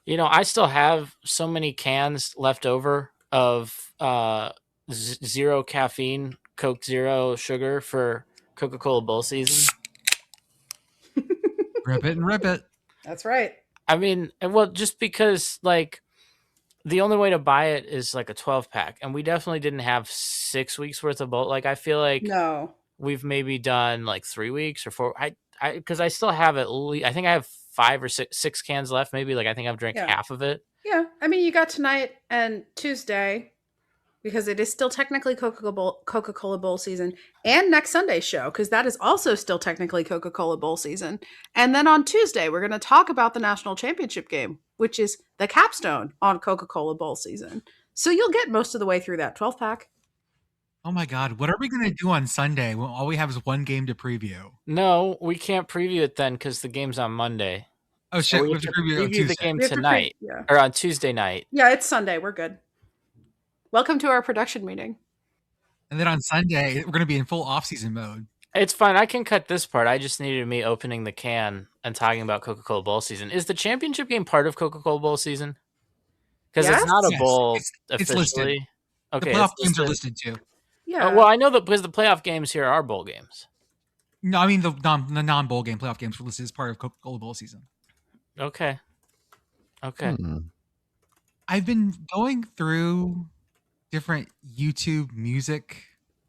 I still have so many cans left over of zero caffeine Coke Zero sugar for Coca-Cola Bowl season. Rip it and rip it. That's right. I mean, well, just because like the only way to buy it is like a 12 pack, and we definitely didn't have 6 weeks worth of bowl. Like I feel like No. we've maybe done like 3 weeks or four. Because I still have at least, I think I have five or six cans left. Maybe like I think I've drank Yeah. half of it. Yeah. I mean, you got tonight and Tuesday because it is still technically Coca-Cola Bowl season, and next Sunday's show because that is also still technically Coca-Cola Bowl season. And then on Tuesday, we're going to talk about the national championship game, which is the capstone on Coca-Cola Bowl season. So you'll get most of the way through that 12-pack. Oh my God, what are we going to do on Sunday when all we have is one game to preview? No, we can't preview it then because the game's on Monday. Oh shit, we have to preview on Tuesday. The game tonight or on Tuesday night. Yeah, it's Sunday. We're good. Welcome to our production meeting. And then on Sunday, we're going to be in full off-season mode. It's fine. I can cut this part. I just needed me opening the can and talking about Coca-Cola Bowl season. Is the championship game part of Coca-Cola Bowl season? Because it's not a bowl officially. It's listed. Okay, the playoff games are listed too. Yeah. Well, I know that because the playoff games here are bowl games. No, I mean the non-bowl game playoff games were listed as part of Coca-Cola Bowl season. Okay. I've been going through different YouTube music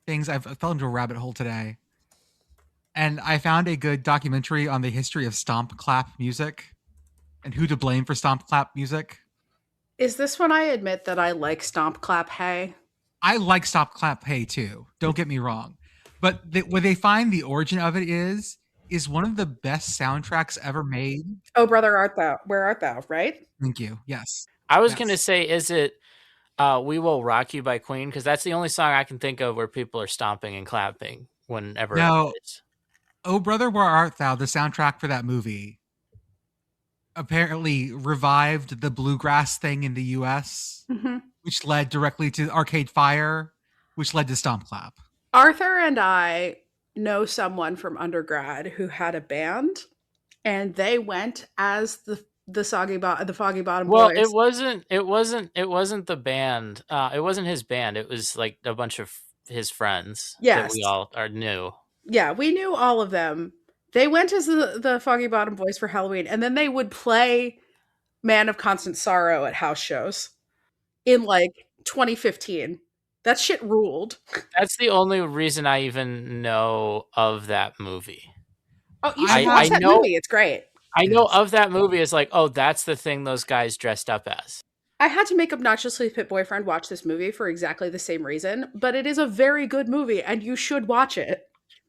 things. I fell into a rabbit hole today, and I found a good documentary on the history of stomp clap music and who to blame for stomp clap music. Is this when I admit that I like stomp clap hey? I like stomp clap hey too. Don't get me wrong, but where they find the origin of it is one of the best soundtracks ever made. Oh, brother, art thou? Where art thou? Right? Thank you. Yes. I was going to say, is it "We Will Rock You" by Queen? Because that's the only song I can think of where people are stomping and clapping whenever. No. Oh, Brother, Where Art Thou? The soundtrack for that movie apparently revived the bluegrass thing in the U.S., which led directly to Arcade Fire, which led to Stomp Clap. Arthur and I know someone from undergrad who had a band, and they went as the Foggy Bottom Boys. Well, it wasn't the band. It wasn't his band. It was like a bunch of his friends that we all knew. Yeah, we knew all of them. They went as the Foggy Bottom Boys for Halloween, and then they would play Man of Constant Sorrow at house shows in like 2015. That shit ruled. That's the only reason I even know of that movie. Oh, you should watch that movie. It's great. I know of that movie. It's like, oh, that's the thing those guys dressed up as. I had to make Obnoxiously Pit Boyfriend watch this movie for exactly the same reason, but it is a very good movie, and you should watch it.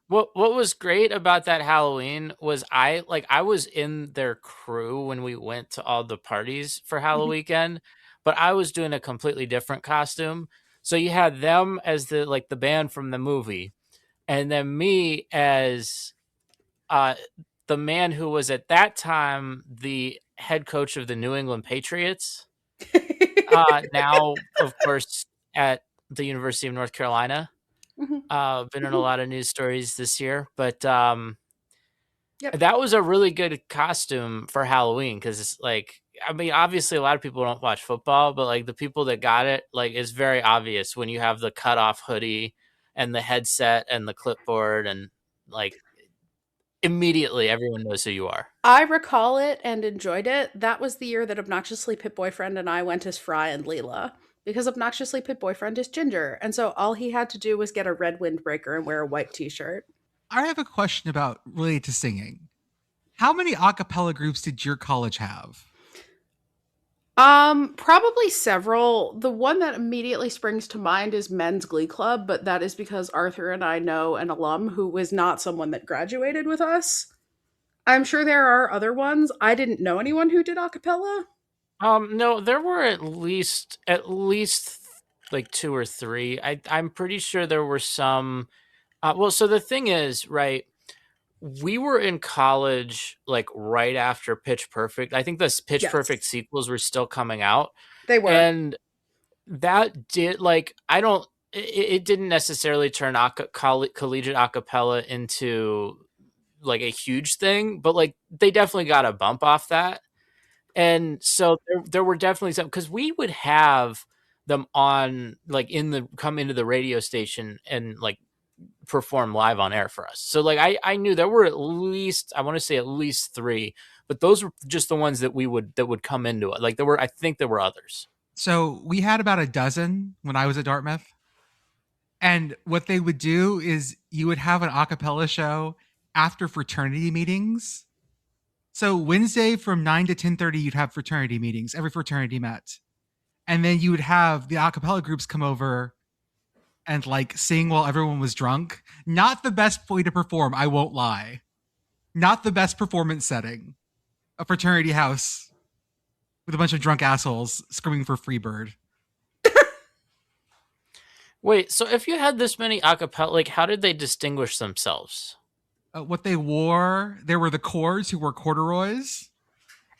What was great about that Halloween was I was in their crew when we went to all the parties for Halloween weekend, but I was doing a completely different costume. So you had them as the band from the movie, and then me as the man who was at that time the head coach of the New England Patriots. Now, of course, at the University of North Carolina. Been in a lot of news stories this year, but that was a really good costume for Halloween because it's like, I mean, obviously a lot of people don't watch football, but like the people that got it, like it's very obvious when you have the cutoff hoodie and the headset and the clipboard, and like immediately everyone knows who you are. I recall it and enjoyed it. That was the year that Obnoxiously Pit Boyfriend and I went as Fry and Leela, because Obnoxiously Pit Boyfriend is ginger, and so all he had to do was get a red windbreaker and wear a white t-shirt. I have a question about related to singing. How many a cappella groups did your college have? Probably several. The one that immediately springs to mind is Men's Glee Club, but that is because Arthur and I know an alum who was not someone that graduated with us. I'm sure there are other ones. I didn't know anyone who did a cappella. No, there were at least like two or three. I'm pretty sure there were some. Well, so the thing is, right, we were in college like right after Pitch Perfect. I think the Pitch Perfect sequels were still coming out. They were. And that did it didn't necessarily turn collegiate acapella into like a huge thing, but like they definitely got a bump off that. And so there were definitely some, because we would have them on, like, come into the radio station and like perform live on air for us. So like I knew there were at least, I want to say at least three, but those were just the ones that would come into it. Like I think there were others. So we had about a dozen when I was at Dartmouth. And what they would do is you would have an a cappella show after fraternity meetings. So Wednesday from 9 to 10:30, you'd have fraternity meetings. Every fraternity met. And then you would have the a cappella groups come over and like sing while everyone was drunk. Not the best way to perform, I won't lie. Not the best performance setting. A fraternity house with a bunch of drunk assholes screaming for Freebird. Wait, so if you had this many acapella, like how did they distinguish themselves? What they wore, there were the cords who wore corduroys.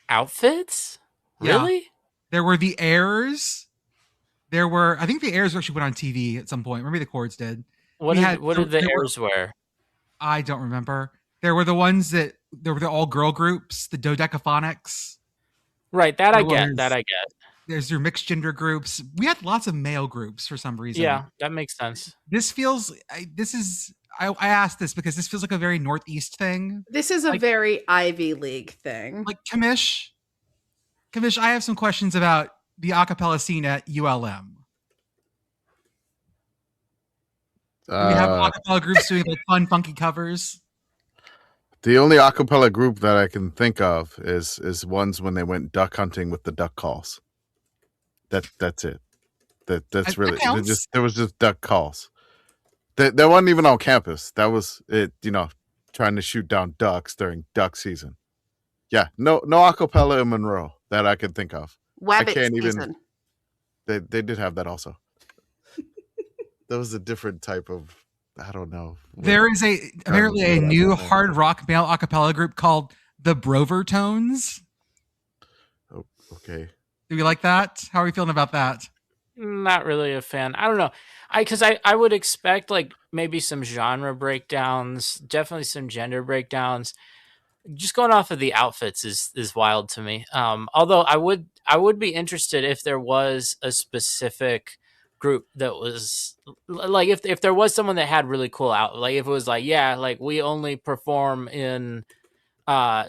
Outfits? Yeah. Really? There were the airs. There were, I think the airs actually went on TV at some point. Maybe the chords did. What did the airs wear? I don't remember. There were the ones that there were the all girl groups, the dodecaphonics. Right, that I get. That I get. There's your mixed gender groups. We had lots of male groups for some reason. Yeah, that makes sense. I asked this because this feels like a very Northeast thing. This is a very Ivy League thing. Like Commish, I have some questions about the acapella scene at ULM. We have acapella groups doing like fun, funky covers. The only acapella group that I can think of is ones when they went duck hunting with the duck calls. That's it. That's really there was just duck calls. That wasn't even on campus. That was it. Trying to shoot down ducks during duck season. Yeah, no acapella in Monroe that I can think of. Wabbit season. They did have that also. That was a different type of, I don't know. There is apparently a new hard rock male a cappella group called the Brover Tones. Oh, okay. Do you like that? How are you feeling about that? Not really a fan. I don't know. Because I would expect like maybe some genre breakdowns, definitely some gender breakdowns. Just going off of the outfits is wild to me. Although I would be interested if there was a specific group that was like, if there was someone that had really cool out, like if it was like, yeah, like we only perform in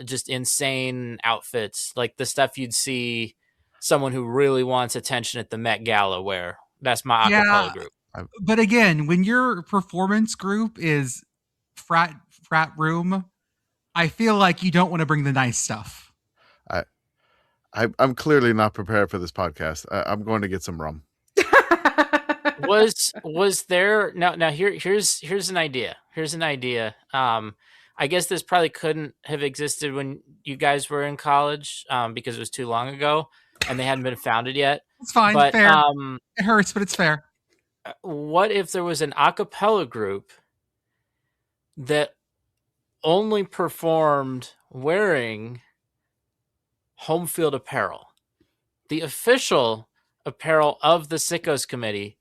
just insane outfits, like the stuff you'd see someone who really wants attention at the Met Gala wear. That's my acapella group. But again, when your performance group is frat room, I feel like you don't want to bring the nice stuff. I'm clearly not prepared for this podcast. I'm going to get some rum. was there now here's an idea. I guess this probably couldn't have existed when you guys were in college, because it was too long ago and they hadn't been founded yet. It's fine, but fair. It hurts, but it's fair. What if there was an a cappella group that only performed wearing home field apparel, the official apparel of the Sickos Committee?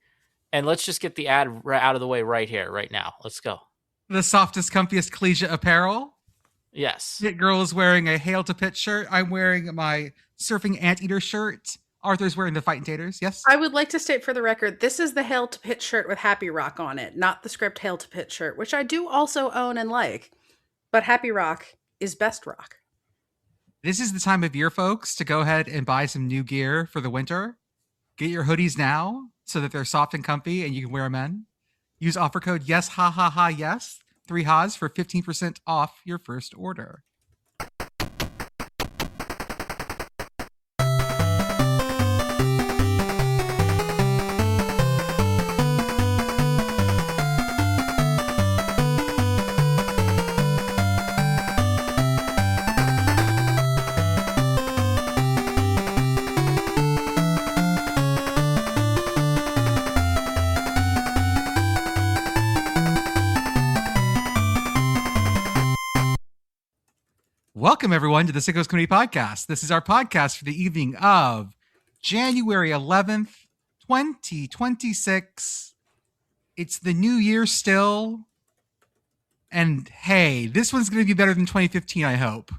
And let's just get the ad out of the way right here, right now. Let's go. The softest, comfiest collegiate apparel. Yes. Pitt Girl is wearing a Hail to Pitt shirt. I'm wearing my Surfing Anteater shirt. Arthur's wearing the Fightin' Taters. Yes? I would like to state for the record, this is the Hail to Pitt shirt with Happy Rock on it, not the script Hail to Pitt shirt, which I do also own and like. But Happy Rock is best rock. This is the time of year, folks, to go ahead and buy some new gear for the winter. Get your hoodies now so that they're soft and comfy and you can wear them in. Use offer code yes, ha, ha, ha, yes. 3 ha's for 15% off your first order. Welcome, everyone, to the Sickos Committee podcast. This is our podcast for the evening of January 11th, 2026. It's the new year still. And hey, this one's going to be better than 2015, I hope.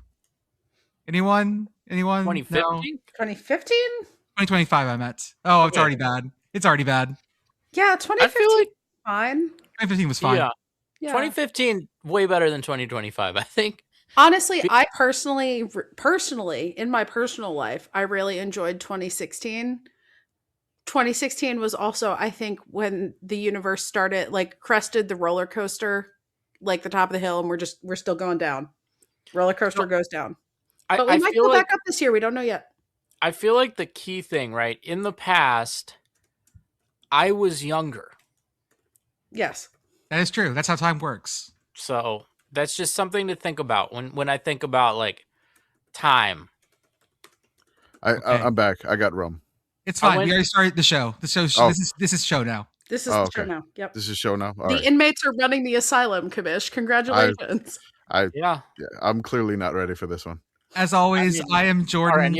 Anyone Anyone? 2015? 2015? 2025 I meant. Oh, it's Okay. already bad. It's already bad. Yeah, I 2015 feel like fine. 2015 was fine. yeah, Yeah. 2015 way better than 2025. I think. Honestly, I personally, in my personal life, I really enjoyed 2016. 2016 was also, I think, when the universe started, like, crested the roller coaster, like the top of the hill, and we're still going down. Roller coaster goes down. But we I might feel go like back up this year. We don't know yet. I feel like the key thing, right? In the past, I was younger. Yes. That is true. That's how time works. So that's just something to think about when I think about like time. I'm back. I got rum. It's fine. We already started the show. The show. Oh. This is show now. This is the show now. Yep. This is show now. All the right. inmates are running the asylum, Commish. Congratulations. I'm clearly not ready for this one. As always, I am Jordan.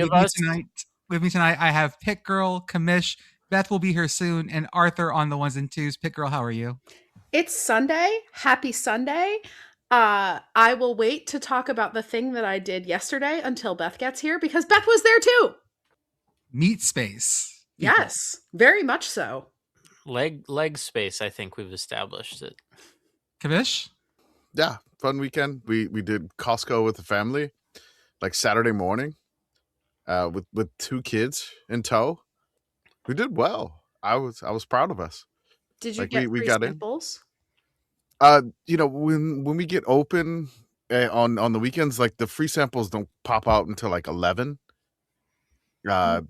With me tonight, I have Pitt Girl, Commish. Beth will be here soon, and Arthur on the ones and twos. Pitt Girl, how are you? It's Sunday. Happy Sunday. I will wait to talk about the thing that I did yesterday until Beth gets here, because Beth was there too. Meat space. People. Yes, very much so. Leg space, I think we've established it. Commish? Yeah, fun weekend. We did Costco with the family, like Saturday morning, with 2 kids in tow. We did well. I was proud of us. Did you get free samples? When we get open on the weekends, like the free samples don't pop out until like 11.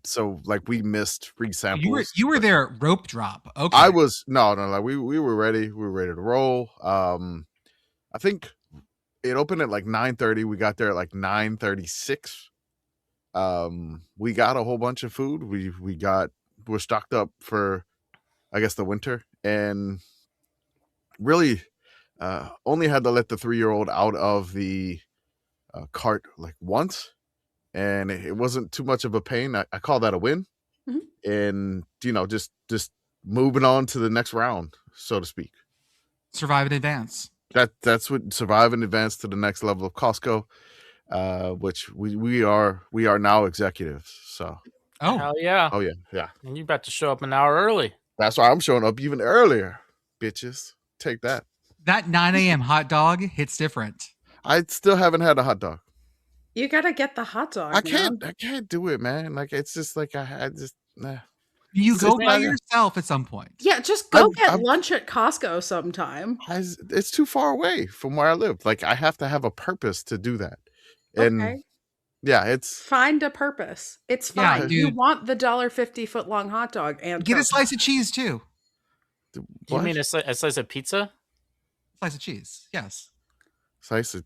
So like we missed free samples. You were there at rope drop. Okay. I was no. We were ready. We were ready to roll. I think it opened at like 9:30. We got there at like 9:36. We got a whole bunch of food. We're stocked up for, I guess, the winter, and really only had to let the 3-year-old out of the cart like once, and it wasn't too much of a pain. I call that a win. Mm-hmm. And just moving on to the next round, so to speak. Survive in advance. That's what survive and advance to the next level of Costco, which we are now executives. So hell yeah. Oh yeah. And you're about to show up an hour early. That's why I'm showing up even earlier, bitches. Take that. That 9 a.m. hot dog hits different. I still haven't had a hot dog. You gotta get the hot dog. I can't do it, man. Like it's just like I just nah. You go by yourself at some point. Yeah, just go get lunch at Costco sometime. It's too far away from where I live. Like I have to have a purpose to do that. And yeah, it's find a purpose. It's fine. You want the $1.50 foot-long hot dog and get a slice of cheese too. You mean a slice of pizza? Slice of cheese, yes. Slice of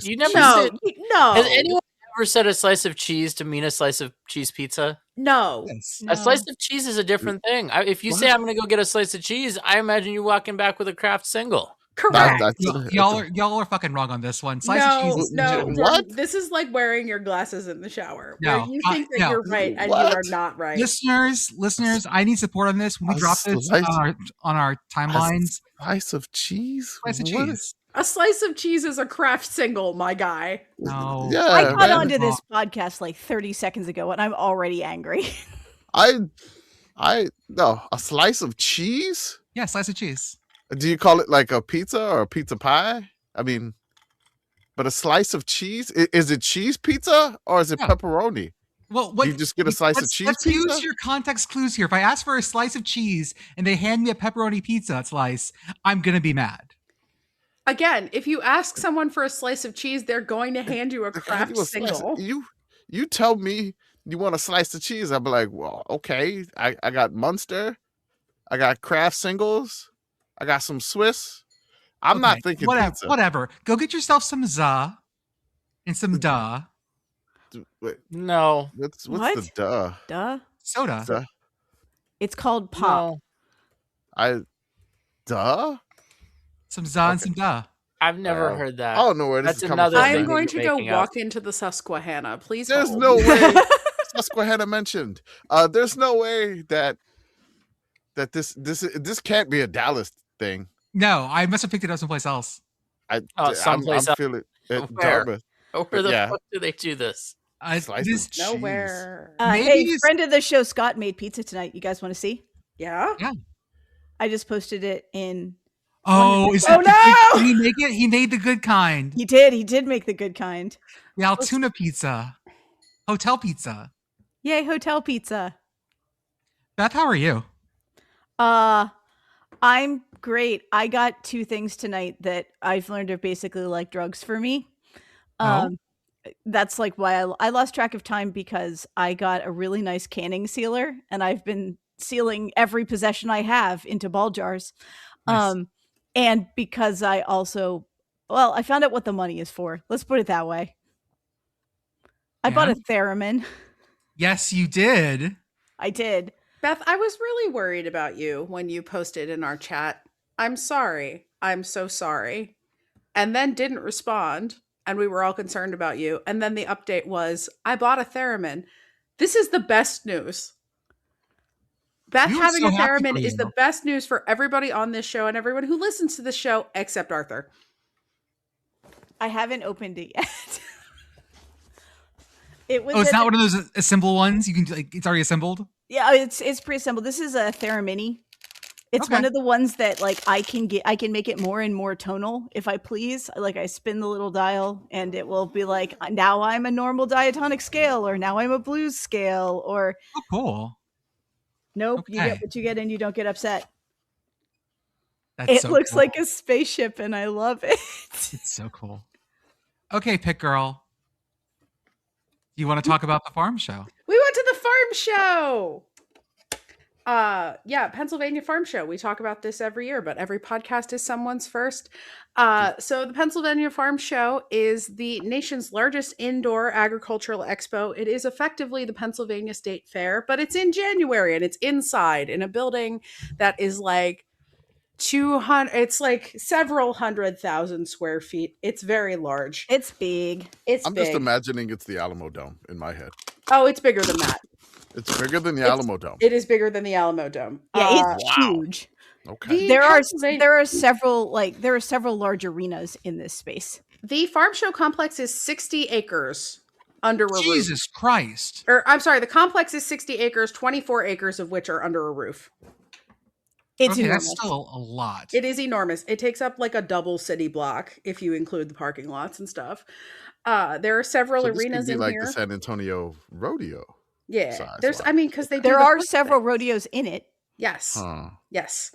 you never said no. Has anyone ever said a slice of cheese to mean a slice of cheese pizza? No. A slice of cheese is a different thing. If you say I'm going to go get a slice of cheese, I imagine you walking back with a Kraft single. Correct. Y'all are fucking wrong on this one. Slice of cheese. No. What? This is like wearing your glasses in the shower. Where you think that you're right and you are not right. Listeners, I need support on this. When we drop this on our timelines. A slice of cheese. Slice of cheese. A slice of cheese is a Kraft single, my guy. No. Yeah, I got onto this podcast like 30 seconds ago and I'm already angry. No, a slice of cheese? Yeah, slice of cheese. Do you call it like a pizza or a pizza pie? I mean, but a slice of cheese? Is it cheese pizza or is it pepperoni? Well, you just get a slice of cheese let's pizza? Use your context clues here. If I ask for a slice of cheese and they hand me a pepperoni pizza slice, I'm going to be mad. Again, if you ask someone for a slice of cheese, they're going to hand you a Kraft single. You tell me you want a slice of cheese, I'll be like, well, okay. I got Munster. I got Kraft singles. I got some Swiss. I'm not thinking pizza. Whatever. Go get yourself some za and some duh. Wait, no. What's the duh? Duh? Soda. Duh. It's called pop. No. Duh? Some za and some duh. I've never heard that. I don't know where this is coming from. I'm going to go walk into the Susquehanna. Please There's hold. no way. Susquehanna mentioned. There's no way that this can't be a Dallas thing. No, I must have picked it up someplace else. Someplace else. Feeling it. Where the fuck do they do this? Slice of cheese. Nowhere. Hey, friend of the show, Scott, made pizza tonight. You guys want to see? Yeah? Yeah. I just posted it in. Oh, is Oh, that no! Did he make it? He made the good kind. He did make the good kind. The Altoona pizza. Hotel pizza. Yay, hotel pizza. Beth, how are you? I'm great. I got 2 things tonight that I've learned are basically like drugs for me. That's like why I lost track of time, because I got a really nice canning sealer and I've been sealing every possession I have into ball jars. Nice. And because I also, I found out what the money is for. Let's put it that way. I bought a theremin. Yes, you did. I did. Beth, I was really worried about you when you posted in our chat, "I'm sorry. I'm so sorry." And then didn't respond. And we were all concerned about you. And then the update was, "I bought a theremin." This is the best news. Beth having a theremin is the best news for everybody on this show and everyone who listens to this show, except Arthur. I haven't opened it yet. It's not one of those assemble ones? You can it's already assembled? Yeah, it's pre-assembled. This is a theramini. It's one of the ones that I can make it more and more tonal if I please. I spin the little dial and it will be like, now I'm a normal diatonic scale, or now I'm a blues scale, or cool. Nope, you get what you get and you don't get upset. It looks like a spaceship and I love it. It's so cool. Okay, Pitt Girl. You want to talk about the farm show? We went to the farm show. Pennsylvania Farm Show. We talk about this every year, but every podcast is someone's first. So the Pennsylvania Farm Show is the nation's largest indoor agricultural expo. It is effectively the Pennsylvania State Fair, but it's in January and it's inside in a building that is like 200. It's like several 100,000 square feet. It's very large. It's big. I'm just imagining it's the Alamo Dome in my head. Oh, it's bigger than that. It's bigger than the Alamo Dome. It is bigger than the Alamo Dome. Yeah, it's huge. Okay. There are several large arenas in this space. The farm show complex is 60 acres under a roof. Jesus Christ. Or I'm sorry, the complex is 60 acres, 24 acres of which are under a roof. It's enormous. That's still a lot. It is enormous. It takes up like a double city block if you include the parking lots and stuff. There are several arenas in like here. The San Antonio rodeo. Yeah, because there are several rodeos in it. Yes, yes.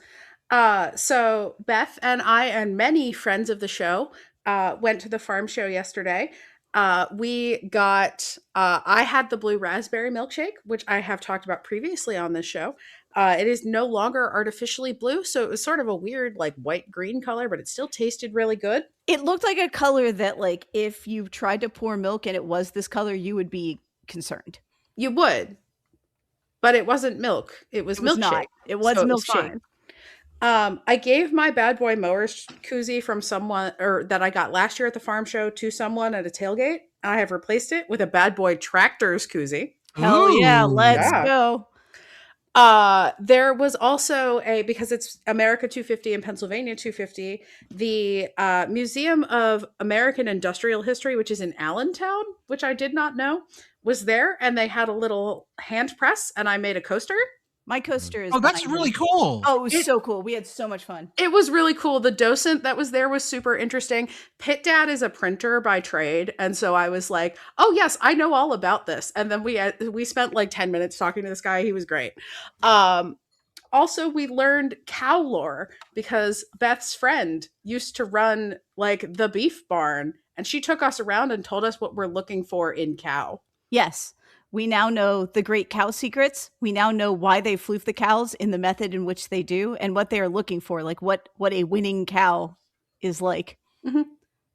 So Beth and I and many friends of the show went to the farm show yesterday. We got. I had the blue raspberry milkshake, which I have talked about previously on this show. It is no longer artificially blue, so it was sort of a weird like white green color, but it still tasted really good. It looked like a color that, like, if you tried to pour milk and it was this color, you would be concerned. You would, but it wasn't milk. It was milkshake. It was milkshake. I gave my bad boy mowers koozie from someone, or that I got last year at the farm show, to someone at a tailgate. I have replaced it with a bad boy tractors koozie. Hell yeah, let's go. There was also because it's America 250 and Pennsylvania 250, the Museum of American Industrial History, which is in Allentown, which I did not know, was there, and they had a little hand press, and I made a coaster. My coaster is. Oh, that's really cool. Oh, it was so cool. We had so much fun. It was really cool. The docent that was there was super interesting. Pitt Dad is a printer by trade. And so I was like, oh, yes, I know all about this. And then we spent like 10 minutes talking to this guy. He was great. Also, we learned cow lore because Beth's friend used to run like the beef barn. And she took us around and told us what we're looking for in cow. Yes. We now know the great cow secrets. We now know why they floof the cows in the method in which they do and what they are looking for, like what a winning cow is like. Mm-hmm.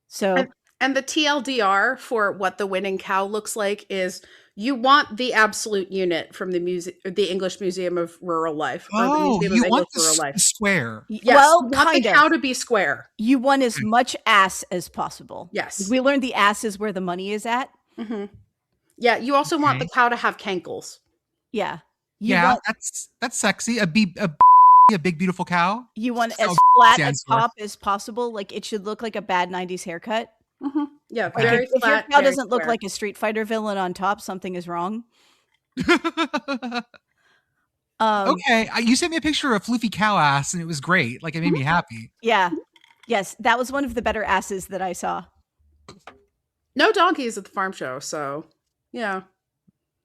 So, and the TLDR for what the winning cow looks like is you want the absolute unit from the English Museum of Rural Life. Oh, you want the square. Yes, well, you want the cow to be square. You want as much ass as possible. Yes. We learned the ass is where the money is at. Mm-hmm. Yeah, you also want the cow to have cankles. Yeah. That's sexy. A big beautiful cow. You want as flat as top as possible. Like it should look like a bad 90s haircut. Mm-hmm. Yeah, Like very if your flat. cow very doesn't look square. like a Street Fighter villain on top, something is wrong. Okay, you sent me a picture of floofy cow ass, and it was great. Like, it made me happy. Yeah. Yes, that was one of the better asses that I saw. No donkeys at the farm show, so yeah.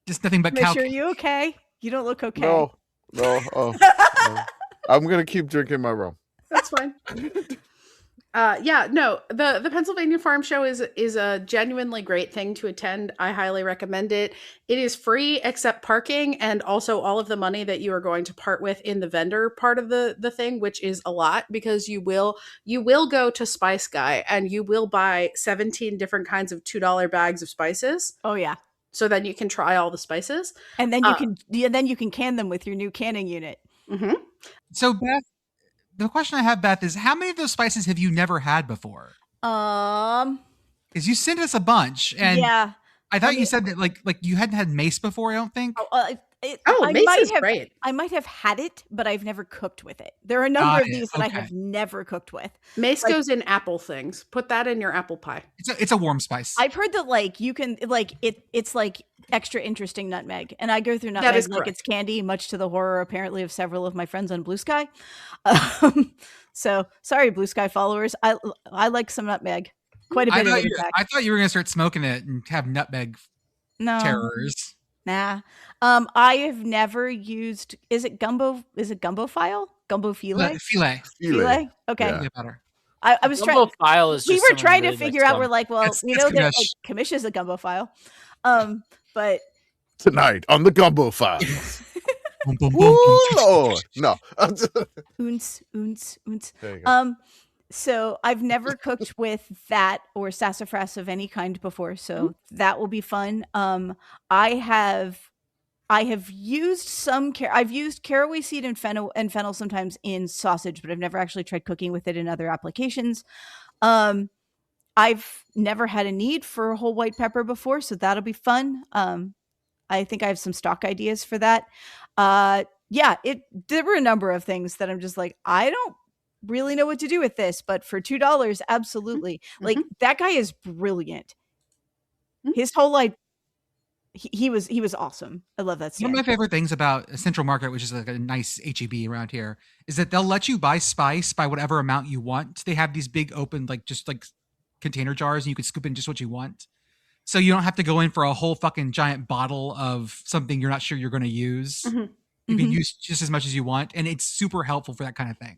Just nothing but cow. Are you okay? You don't look okay. No. Oh, no. I'm gonna keep drinking my rum. That's fine. The Pennsylvania Farm Show is a genuinely great thing to attend. I highly recommend it. It is free except parking, and also all of the money that you are going to part with in the vendor part of the thing, which is a lot, because you will go to Spice Guy and you will buy 17 different kinds of $2 bags of spices. Oh yeah. So then you can try all the spices, and then you can can them with your new canning unit. Mm-hmm. So Beth, the question I have, Beth, is how many of those spices have you never had before? Because you sent us a bunch, and yeah, I thought you said that like you hadn't had mace before. I don't think. Mace is great. I might have had it, but I've never cooked with it. There are a number of these that I have never cooked with. Mace goes in apple things. Put that in your apple pie. It's a warm spice. I've heard that you can it's like extra interesting nutmeg, and I go through nutmeg like it's candy, much to the horror apparently of several of my friends on Blue Sky. So sorry, Blue Sky followers. I like some nutmeg. Quite a bit of it. I thought you were gonna start smoking it and have nutmeg terrors. Nah. I have never used. Is it Gumbo File? Gumbo Filet? Filet. Okay. Yeah. Better. I was trying. File is. We were trying to figure out. We're like, well, we know that Commish is a Gumbo File, but tonight on the Gumbo Files. Ooh, Lord. No. Oons. There you go. So I've never cooked with that or sassafras of any kind before, so that will be fun. I have used some I've used caraway seed and fennel sometimes in sausage, but I've never actually tried cooking with it in other applications. I've never had a need for whole white pepper before, so that'll be fun. I think I have some stock ideas for that. There were a number of things that I'm just like, I don't really know what to do with this, but for $2, absolutely. Like, that guy is brilliant. His whole he was awesome. I love that stand. One of my favorite things about Central Market, which is like a nice HEB around here, is that they'll let you buy spice by whatever amount you want. They have these big open just container jars, and you can scoop in just what you want. So you don't have to go in for a whole fucking giant bottle of something you're not sure you're going to use. You can use just as much as you want, and it's super helpful for that kind of thing.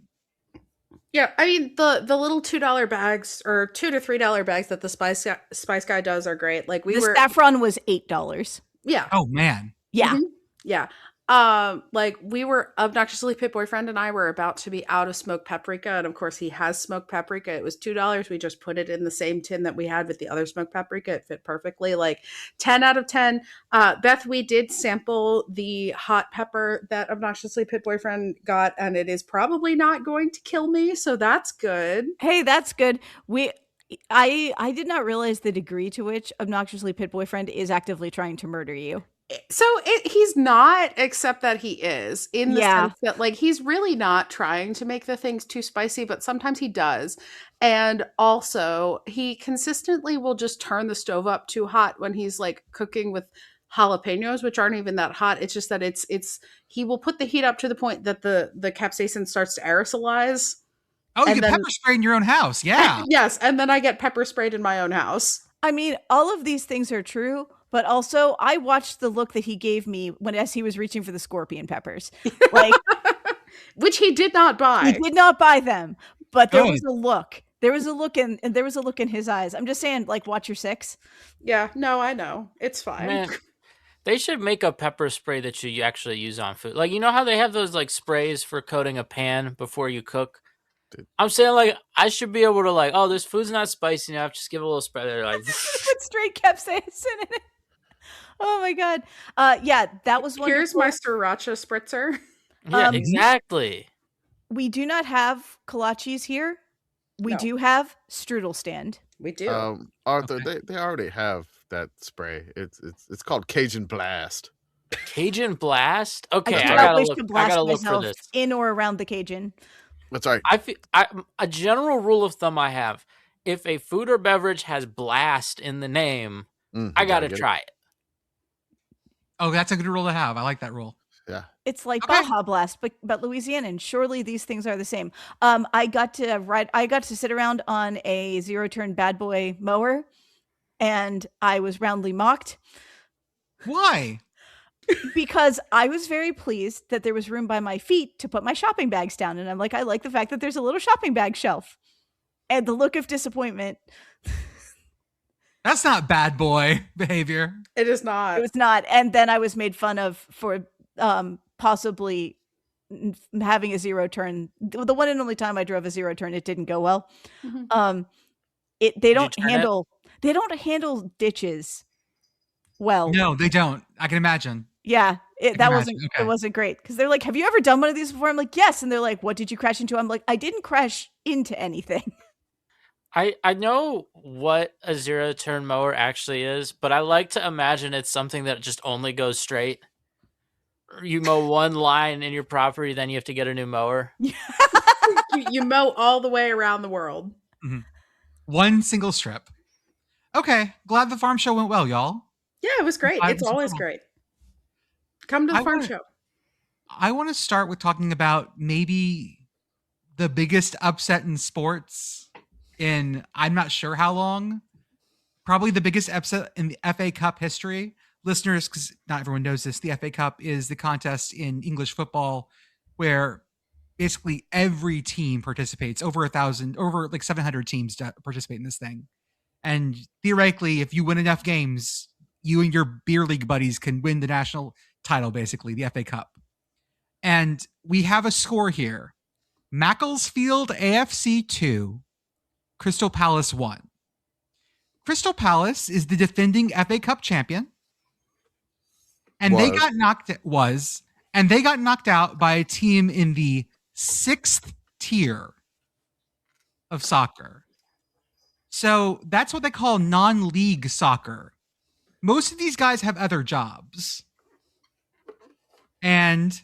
Yeah, I mean the little $2 bags or $2 to $3 bags that the Spice Guy does are great. Like the saffron was $8. Yeah. Oh man. Yeah. Yeah. Like we were obnoxiously Pitt boyfriend and I were about to be out of smoked paprika, and of course he has smoked paprika. It was $2. We just put it in the same tin that we had with the other smoked paprika. It fit perfectly. Like 10 out of 10. Beth, we did sample the hot pepper that obnoxiously Pitt boyfriend got, and it is probably not going to kill me, so that's good. Hey, that's good. I did not realize the degree to which obnoxiously Pitt boyfriend is actively trying to murder you. So he's not, except that he is, in the sense that like he's really not trying to make the things too spicy, but sometimes he does. And also he consistently will just turn the stove up too hot when he's like cooking with jalapenos, which aren't even that hot. It's just that it's he will put the heat up to the point that the capsaicin starts to aerosolize. Oh, you get pepper spray in your own house. Yeah. Yes. And then I get pepper sprayed in my own house. I mean, all of these things are true, but also I watched the look that he gave me as he was reaching for the scorpion peppers, like which he did not buy. He did not buy them, but there was a look. There was a look in his eyes. I'm just saying, like, watch your six. Yeah, no, I know. It's fine. Man, they should make a pepper spray that you actually use on food. Like, you know how they have those like sprays for coating a pan before you cook? I'm saying, like, I should be able to, like, oh, this food's not spicy enough. Just give it a little spray. They're like, put straight capsaicin in it. Oh my god. Yeah, that was one. Here's my sriracha spritzer. Yeah, exactly. We do not have kolaches here. We do have strudel stand. We do. Arthur, they already have that spray. It's called Cajun Blast. Cajun Blast? Okay, I gotta look for this. In or around the Cajun. That's right. A general rule of thumb I have if a food or beverage has blast in the name, I gotta try it. Oh, that's a good rule to have. I like that rule. Yeah. It's like Baja Blast, but Louisiana, and surely these things are the same. I got to sit around on a zero-turn bad boy mower, and I was roundly mocked. Why? Because I was very pleased that there was room by my feet to put my shopping bags down. And I'm like, I like the fact that there's a little shopping bag shelf. And the look of disappointment. That's not bad boy behavior. It is not. It was not. And then I was made fun of for possibly having a zero turn. The one and only time I drove a zero turn, it didn't go well. Mm-hmm. They don't handle ditches well. No, they don't. I can imagine. Yeah, it wasn't great because they're like, "Have you ever done one of these before?" I'm like, "Yes," and they're like, "What did you crash into?" I'm like, "I didn't crash into anything." I know what a zero turn mower actually is, but I like to imagine it's something that just only goes straight. You mow one line in your property, then you have to get a new mower. You mow all the way around the world. Mm-hmm. One single strip. Okay, glad the farm show went well, y'all. Yeah, it was great. It's always great. Come to the farm show. I want to start with talking about maybe the biggest upset in sports in I'm not sure how long. Probably the biggest upset in the FA Cup history. Listeners, because not everyone knows this, the FA Cup is the contest in English football where basically every team participates. Over 700 teams participate in this thing. And theoretically, if you win enough games, you and your beer league buddies can win the national title, basically, the FA Cup. And we have a score here. Macclesfield AFC 2, Crystal Palace 1. Crystal Palace is the defending FA Cup champion. And they got knocked out by a team in the 6th tier of soccer. So that's what they call non-league soccer. Most of these guys have other jobs. And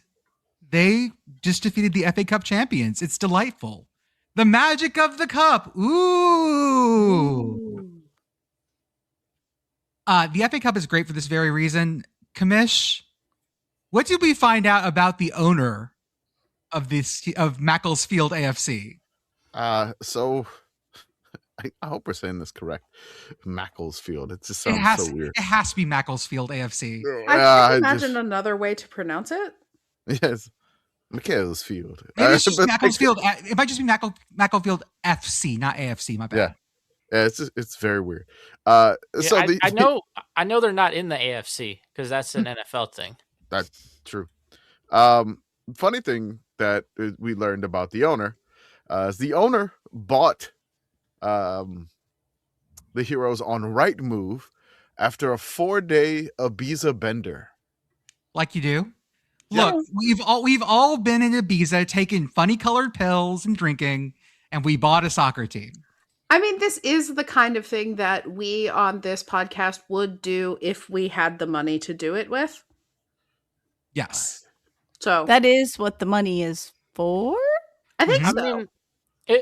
they just defeated the FA Cup champions. It's delightful. The magic of the cup. Ooh. The FA Cup is great for this very reason. Commish, what did we find out about the owner of Macclesfield AFC? So I hope we're saying this correct. Macclesfield. It just sounds so weird. It has to be Macclesfield AFC. I can't imagine another way to pronounce it. Yes. Macclesfield. Maybe it's just Macclesfield. It might just be Macclesfield FC, not AFC. My bad. Yeah, it's very weird. I know they're not in the AFC because that's an NFL thing. That's true. Funny thing that we learned about the owner is the owner bought the Heroes on Rightmove after a 4-day Ibiza bender. Like you do. Yeah. Look, we've all been in Ibiza taking funny colored pills and drinking, and we bought a soccer team. I mean, this is the kind of thing that we on this podcast would do if we had the money to do it with. Yes. So that is what the money is for. I think so. I mean,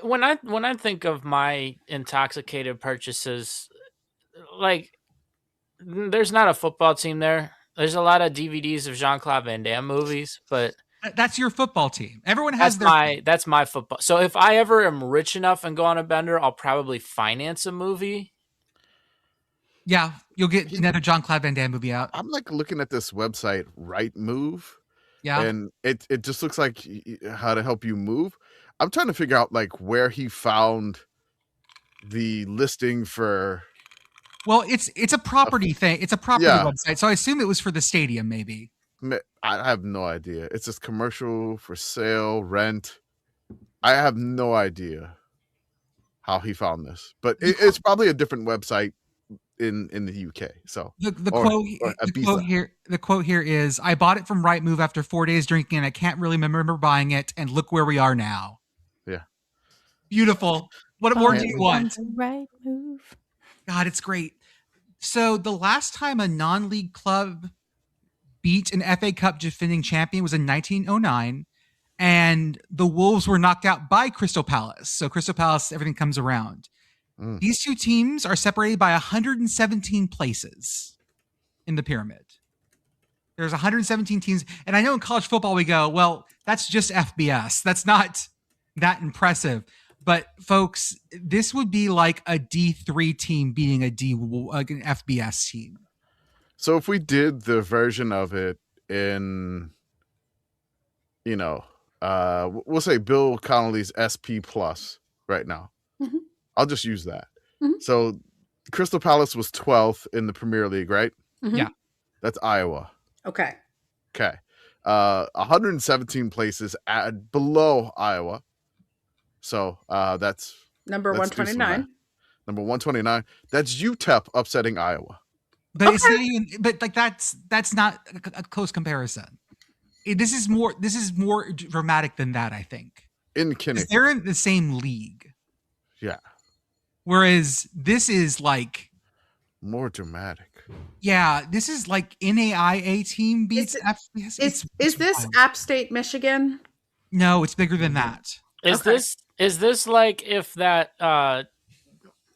when I think of my intoxicated purchases, like there's not a football team there. There's a lot of DVDs of Jean-Claude Van Damme movies, but that's your football team. Everyone has that's my football. So if I ever am rich enough and go on a bender, I'll probably finance a movie. Yeah, you'll get another Jean-Claude Van Damme movie out. I'm like looking at this website, Rightmove. Yeah. And it just looks like how to help you move. I'm trying to figure out like where he found the listing for. Well, it's a property thing. It's a property website. So I assume it was for the stadium, maybe. I have no idea. It's just commercial for sale, rent. I have no idea how he found this, but it's probably a different website in the UK. So the quote here is, "I bought it from Rightmove after 4 days drinking, and I can't really remember buying it. And look where we are now." Yeah, beautiful. What more do you want? Rightmove. God, it's great. So the last time a non-league club beat an FA Cup defending champion was in 1909, and the Wolves were knocked out by Crystal Palace. So Crystal Palace, everything comes around. These two teams are separated by 117 places in the pyramid. There's 117 teams. And I know in college football we go, well, that's just FBS. That's not that impressive. But folks, this would be like a D3 team beating an FBS team. So if we did the version of it in, we'll say Bill Connolly's SP Plus right now. Mm-hmm. I'll just use that. Mm-hmm. So Crystal Palace was 12th in the Premier League, right? Mm-hmm. Yeah. That's Iowa. Okay. 117 places below Iowa. So that's number 129. Number 129. That's UTEP upsetting Iowa. But it's not even. But like that's not a close comparison. This is more dramatic than that, I think. In Kinnick, they're in the same league. Yeah. Whereas this is like more dramatic. Yeah, this is like NAIA team beats FBS. Is this wild. App State, Michigan? No, it's bigger than that. Is this like if that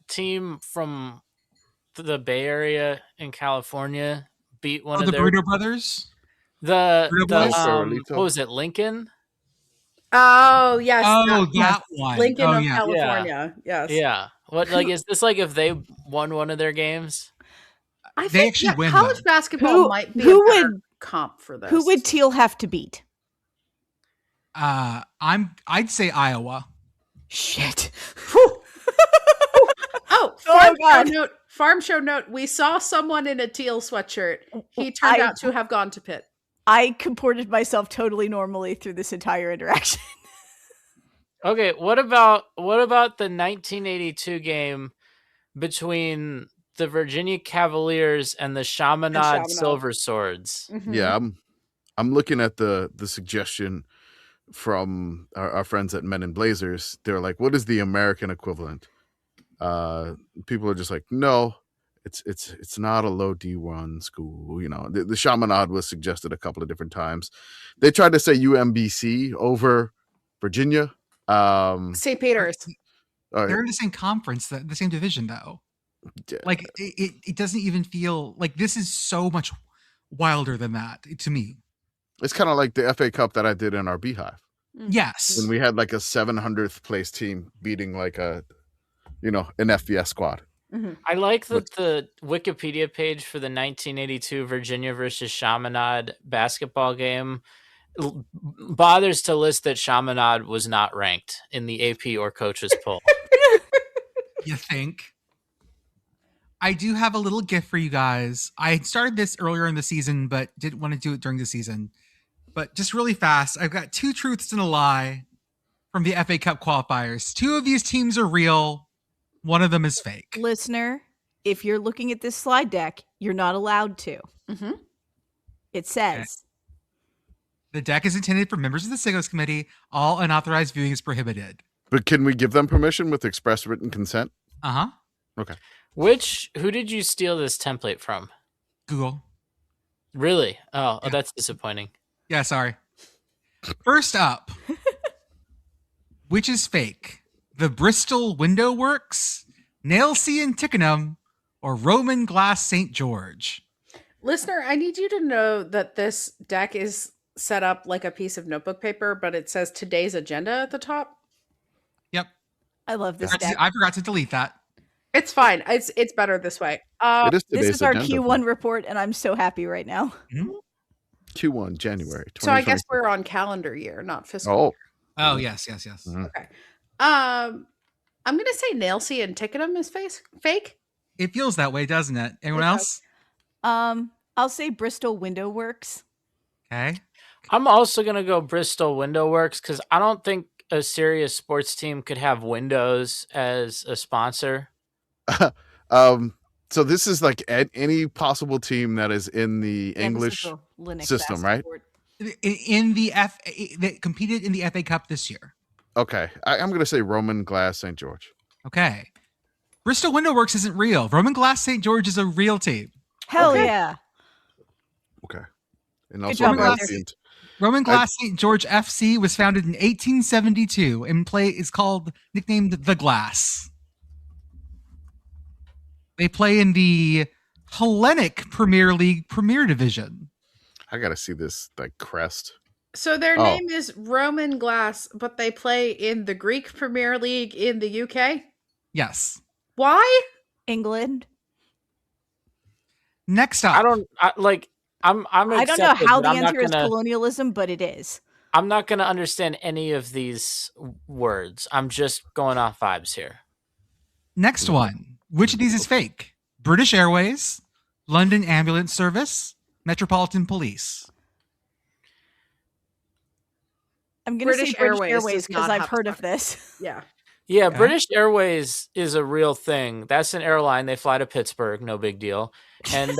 team from the Bay Area in California beat one of the their Burrito Brothers? What was it, Lincoln? Oh yes. That one. Lincoln of California. Yeah. Yes. Yeah. What is this like if they won one of their games? I think win, college basketball might be a better comp for this. Who would Teal have to beat? I'd say Iowa. Shit. Farm show note. We saw someone in a teal sweatshirt. He turned out to have gone to Pitt. I comported myself totally normally through this entire interaction. Okay, what about the 1982 game between the Virginia Cavaliers and the Chaminade Silver Swords? Mm-hmm. Yeah, I'm looking at the suggestion from our friends at Men in Blazers. They're like, what is the American equivalent? People are just like, no, it's not a low D1 school. The Chaminade was suggested a couple of different times. They tried to say UMBC over Virginia. St. Peter's. They're in the same conference, the same division, though. Yeah. Like it doesn't even feel like this is so much wilder than that to me. It's kind of like the FA Cup that I did in our Beehive. Yes, when we had like a 700th place team beating like an FBS squad. Mm-hmm. I like that the Wikipedia page for the 1982 Virginia versus Chaminade basketball game bothers to list that Chaminade was not ranked in the AP or coaches poll. You think? I do have a little gift for you guys. I started this earlier in the season, but didn't want to do it during the season. But just really fast, I've got 2 truths and a lie from the FA Cup qualifiers. 2 of these teams are real. One of them is fake. Listener, if you're looking at this slide deck, you're not allowed to. Mm-hmm. It says. Okay. The deck is intended for members of the Sickos Committee. All unauthorized viewing is prohibited. But can we give them permission with express written consent? Uh-huh. Okay. Who did you steal this template from? Google. Really? Oh, that's disappointing. Yeah, sorry. First up, which is fake? The Bristol Window Works, Nailsea and Tickenham, or Roman Glass St. George? Listener, I need you to know that this deck is set up like a piece of notebook paper, but it says today's agenda at the top. Yep. I love this deck. I forgot to delete that. It's fine. It's better this way. This is our Q1 report, and I'm so happy right now. Mm-hmm. Q1, January. So I guess we're on calendar year, not fiscal year. Oh, yes. Mm-hmm. Okay. I'm going to say Nailsea and Tickenham is fake. It feels that way, doesn't it? Anyone else? I'll say Bristol Window Works. Okay. I'm also going to go Bristol Window Works because I don't think a serious sports team could have windows as a sponsor. So this is like any possible team that is in the English system, right? In the that competed in the FA Cup this year. Okay, I'm going to say Roman Glass St. George. Okay. Bristol Window Works isn't real. Roman Glass St. George is a real team. Hell yeah. Okay. And also Roman Glass St. George FC was founded in 1872 and is nicknamed The Glass. They play in the Hellenic Premier League Premier Division. I gotta see this crest. So their name is Roman Glass, but they play in the Greek Premier League in the UK? Yes. Why? England. Next up. I don't know how the answer is colonialism, but it is. I'm not going to understand any of these words. I'm just going off vibes here. Next one. Which of these is fake? British Airways, London Ambulance Service, Metropolitan Police. I'm going to say British Airways because I've heard of this. Yeah. Yeah, okay. British Airways is a real thing. That's an airline. They fly to Pittsburgh. No big deal. And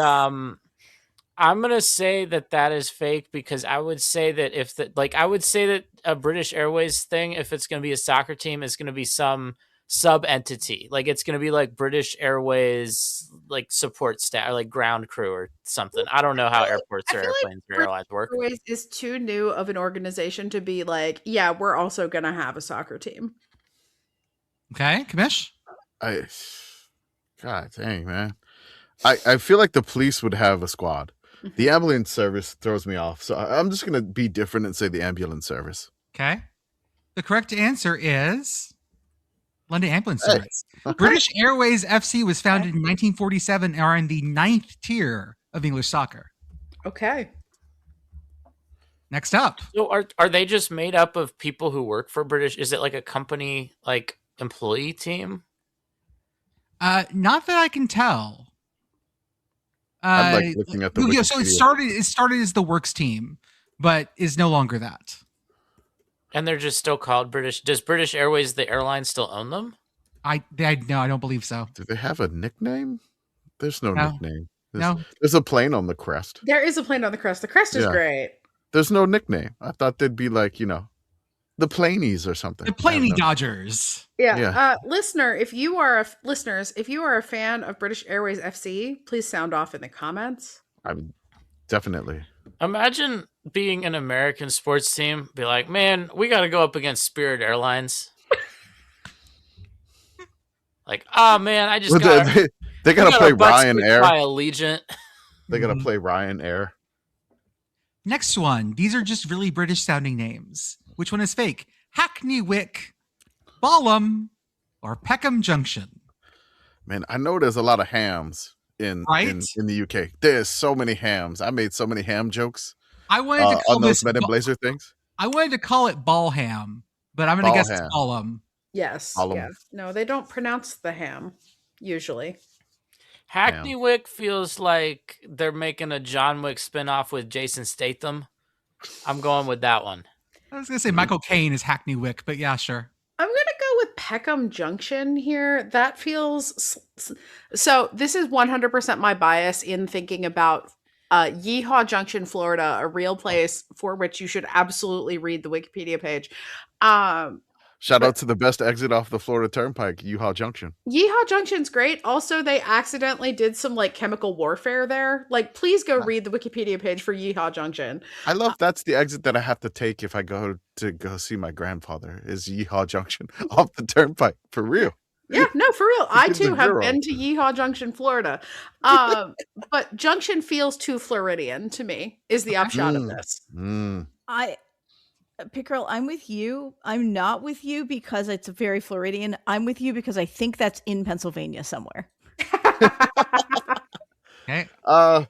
I'm going to say that is fake because I would say that I would say that a British Airways thing, if it's going to be a soccer team, is going to be some sub entity. Like it's going to be like British Airways, like support staff, or like ground crew or something. I don't know how airports or airplanes or airlines work. Airways is too new of an organization to be like, yeah, we're also going to have a soccer team. Okay, Commish? God dang, man. I feel like the police would have a squad. The ambulance service throws me off. So I'm just going to be different and say the ambulance service. Okay. The correct answer is London Ambulance Service. Okay. British Airways FC was founded in 1947 and are in the 9th tier of English soccer. Okay. Next up. So are they just made up of people who work for British? Is it like a company, like employee team? Not that I can tell. I'm like looking at the Wikipedia. So it started as the Works team, but is no longer that. And they're just still called British. Does British Airways, the airline, still own them? I don't believe so. Do they have a nickname? There's no nickname. No. There's a plane on the crest. There is a plane on the crest. The crest is great. There's no nickname. I thought they'd be like, the Planies or something. The Planey Dodgers. Yeah. Listeners, if you are a fan of British Airways FC, please sound off in the comments. I'm definitely. Imagine being an American sports team, be like, man, we got to go up against Spirit Airlines. Like, oh man, I just got they got to play Ryanair. By Allegiant. They got to play Ryanair. Next one. These are just really British sounding names. Which one is fake? Hackney Wick, Balham, or Peckham Junction? Man, I know there's a lot of hams in the UK. There's so many hams. I made so many ham jokes. I wanted to call on those Men in Blazer things. I wanted to call it Balham, but I'm going to guess it's Balham. Yes. Yeah. No, they don't pronounce the ham usually. Hackney Wick feels like they're making a John Wick spinoff with Jason Statham. I'm going with that one. I was going to say Michael Caine is Hackney Wick, but yeah, sure. I'm going to go with Peckham Junction here. That feels... So this is 100% my bias in thinking about Yeehaw Junction, Florida, a real place for which you should absolutely read the Wikipedia page. Shout out to the best exit off the Florida Turnpike, Yeehaw Junction. Yeehaw Junction's great. Also, they accidentally did some chemical warfare there. Please go read the Wikipedia page for Yeehaw Junction. I love that's the exit that I have to take if I go see my grandfather is Yeehaw Junction off the Turnpike. For real. Yeah, no, for real. I too have been to Yeehaw Junction, Florida. But Junction feels too Floridian to me, is the upshot of this. Pitt Girl, I'm with you. I'm not with you because it's very Floridian. I'm with you because I think that's in Pennsylvania somewhere. Okay. I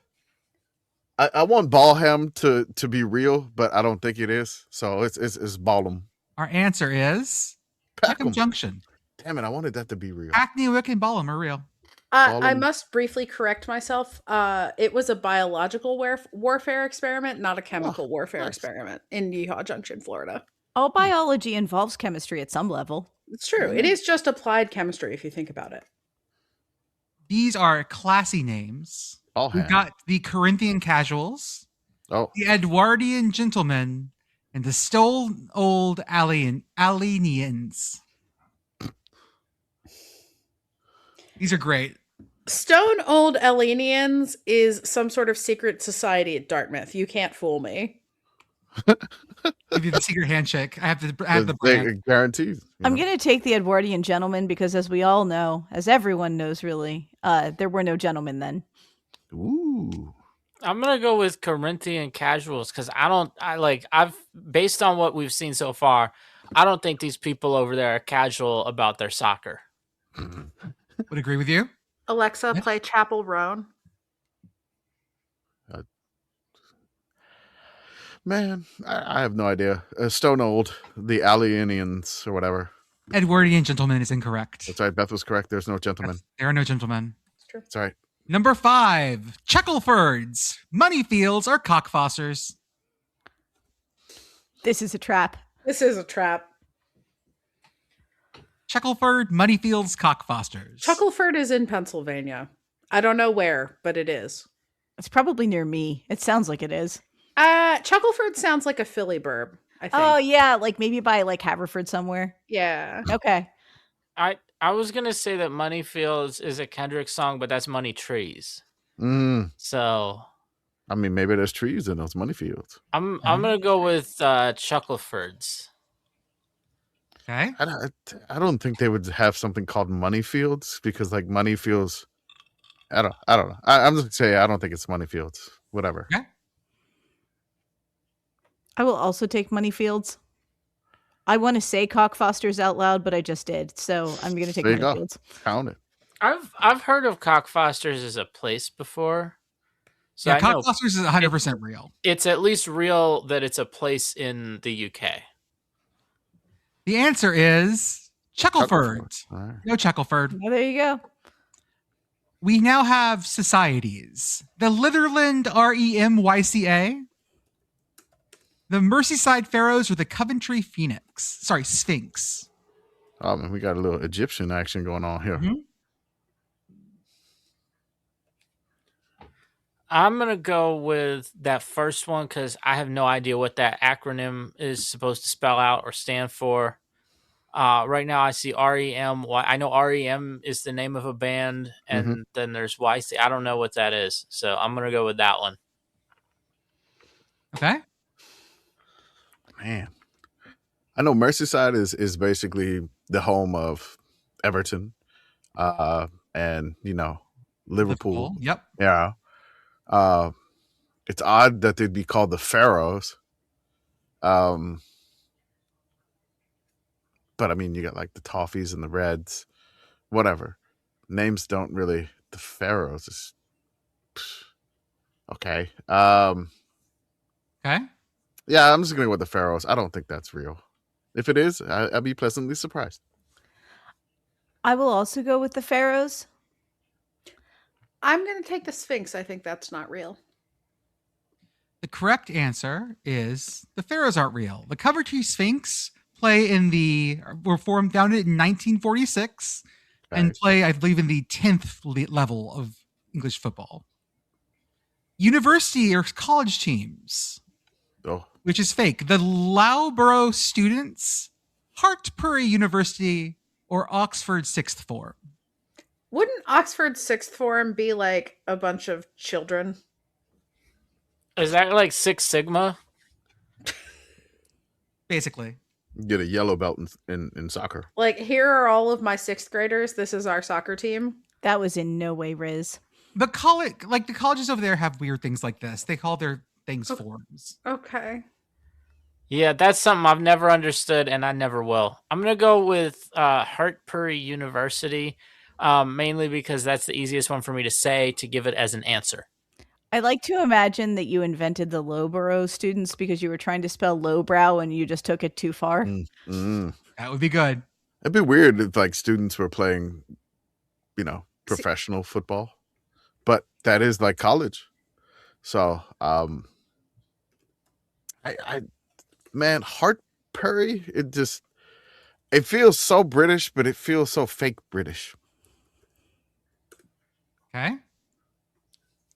want Balham to be real, but I don't think it is. So it's Balham. Our answer is Peckham Junction. Damn it! I wanted that to be real. Hackney Wick and Balham are real. I must briefly correct myself. It was a biological warfare experiment, not a chemical warfare experiment in Yeehaw Junction, Florida. All biology involves chemistry at some level. It's true. It is just applied chemistry if you think about it. These are classy names. We've got the Corinthian Casuals, the Edwardian Gentlemen, and the Stone Old Alienians. These are great. Stone Old Elenians is some sort of secret society at Dartmouth. You can't fool me. give you the secret handshake. I have the brand. Guaranteed. I'm going to take the Edwardian gentleman because, as we all know, as everyone knows, really, there were no gentlemen then. Ooh. I'm gonna go with Corinthian casuals because I've based on what we've seen so far, I don't think these people over there are casual about their soccer. Would agree with you. Alexa, play Chapel Roan. Man, I have no idea. Stone Old, the Alienians or whatever. Edwardian gentleman is incorrect. That's right. Beth was correct. There's no gentlemen. There are no gentlemen. It's true. That's right. Number 5, Chucklefords, Moneyfields, or Cockfosters. This is a trap. This is a trap. Chuckleford, Moneyfields, Cockfosters. Chuckleford is in Pennsylvania. I don't know where, but it is. It's probably near me. It sounds like it is. Chuckleford sounds like a Philly burb, I think. Oh, yeah. Like maybe by like Haverford somewhere. Yeah. Okay. I was gonna say that Moneyfields is a Kendrick song, but that's Money Trees. So, I mean, maybe there's trees in those money fields. I'm gonna go with Chucklefords. Okay. I don't think they would have something called money fields because like money feels. I don't know. I'm just gonna say I don't think it's money fields. Whatever. Okay. I will also take Moneyfields. I want to say Cockfosters out loud, but I just did, so I'm going to take Moneyfields. Count it. I've heard of Cockfosters as a place before. So yeah, Cockfosters is 100% real. It's at least real that it's a place in the UK. The answer is Chuckleford. Right. No Chuckleford. Oh, there you go. We now have societies. The Litherland REMYCA, the Merseyside Pharaohs, or the Coventry Sphinx. Oh man, we got a little Egyptian action going on here. Mm-hmm. I'm going to go with that first one because I have no idea what that acronym is supposed to spell out or stand for. Right now I see REM. I know REM is the name of a band, and then there's YC. I don't know what that is, so I'm going to go with that one. Okay. Man, I know Merseyside is basically the home of Everton, and Liverpool. Yep. Yeah. It's odd that they'd be called the Pharaohs. But I mean, you got like the Toffees and the Reds, whatever. Names don't really. The Pharaohs is okay. Okay. Yeah, I'm just going to go with the Pharaohs. I don't think that's real. If it is, I'll be pleasantly surprised. I will also go with the Pharaohs. I'm going to take the Sphinx. I think that's not real. The correct answer is the Pharaohs aren't real. The Coventry Sphinx were founded in 1946 and play, I believe, in the 10th level of English football. University or college teams. Oh. Which is fake. The Loughborough Students, Hartpury University, or Oxford Sixth Form. Wouldn't Oxford Sixth Form be like a bunch of children? Is that like Six Sigma? Basically. Get a yellow belt in soccer. Like, here are all of my 6th graders. This is our soccer team. That was in no way Riz. The colleges over there have weird things like this. They call their things forms. Okay. Yeah, that's something I've never understood, and I never will. I'm going to go with Hartpury University, mainly because that's the easiest one for me to say to give it as an answer. I like to imagine that you invented the Loughborough Students because you were trying to spell lowbrow and you just took it too far. That would be good. It'd be weird if like students were playing, professional football, but that is like college. So, man, Hartpury, it feels so British, but it feels so fake British. Okay.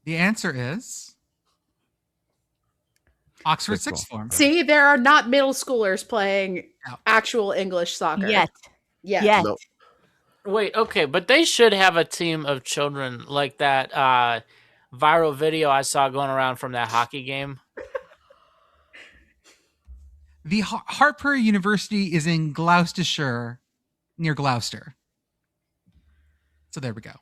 The answer is Oxford Sixth Form. See, there are not middle schoolers playing actual English soccer. Yet. Nope. Wait, okay, but they should have a team of children like that viral video I saw going around from that hockey game. The Hartpury University is in Gloucestershire, near Gloucester. So there we go.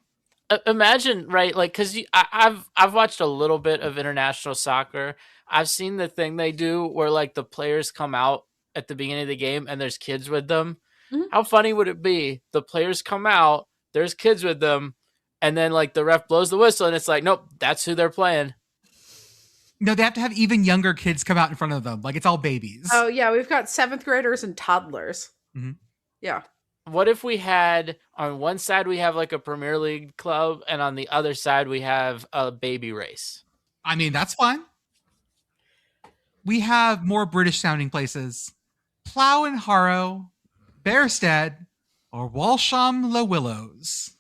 Imagine, right? Like, because I've watched a little bit of international soccer. I've seen the thing they do where like the players come out at the beginning of the game and there's kids with them. Mhm. How funny would it be? The players come out, there's kids with them, and then like the ref blows the whistle and it's like, nope, that's who they're playing. No, they have to have even younger kids come out in front of them. Like it's all babies. Oh yeah, we've got 7th graders and toddlers. Mm-hmm. Yeah. What if we had on one side we have like a Premier League club and on the other side we have a baby race? I mean, that's fun. We have more British sounding places. Plough and Harrow, Bearstead, or Walsham Le Willows.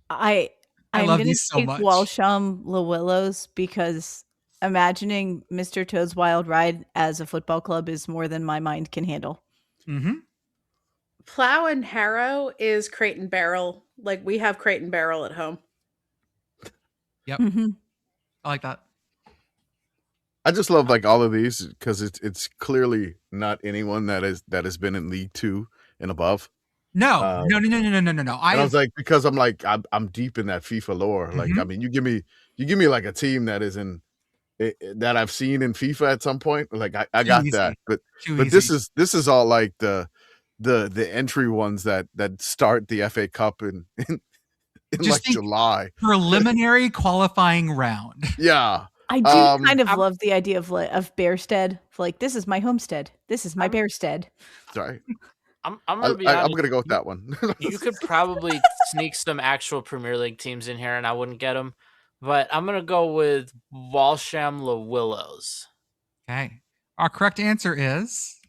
I'm love going to these so take much. Walsham Le Willows because imagining Mr. Toad's Wild Ride as a football club is more than my mind can handle. Mm-hmm. Plough and Harrow is Crate and Barrel. Like we have Crate and Barrel at home. Yep. Mm-hmm. I like that. I just love like all of these because it's clearly not anyone that has been in League 2 and above. No. I was like, because I'm deep in that FIFA lore. Like, Mhm. I mean, you give me like a team that is in that I've seen in FIFA at some point. Like, I got easy. that, but Too this easy. is all like the entry ones that start the FA Cup in Just like think July. preliminary qualifying round. Yeah. I do kind of love the idea of Bearstead. Like, this is my homestead. This is my Bearstead. Sorry. I'm gonna be honest. I'm gonna go with that one. You could probably sneak some actual Premier League teams in here, and I wouldn't get them. But I'm gonna go with Walsham Le Willows. Okay. Our correct answer is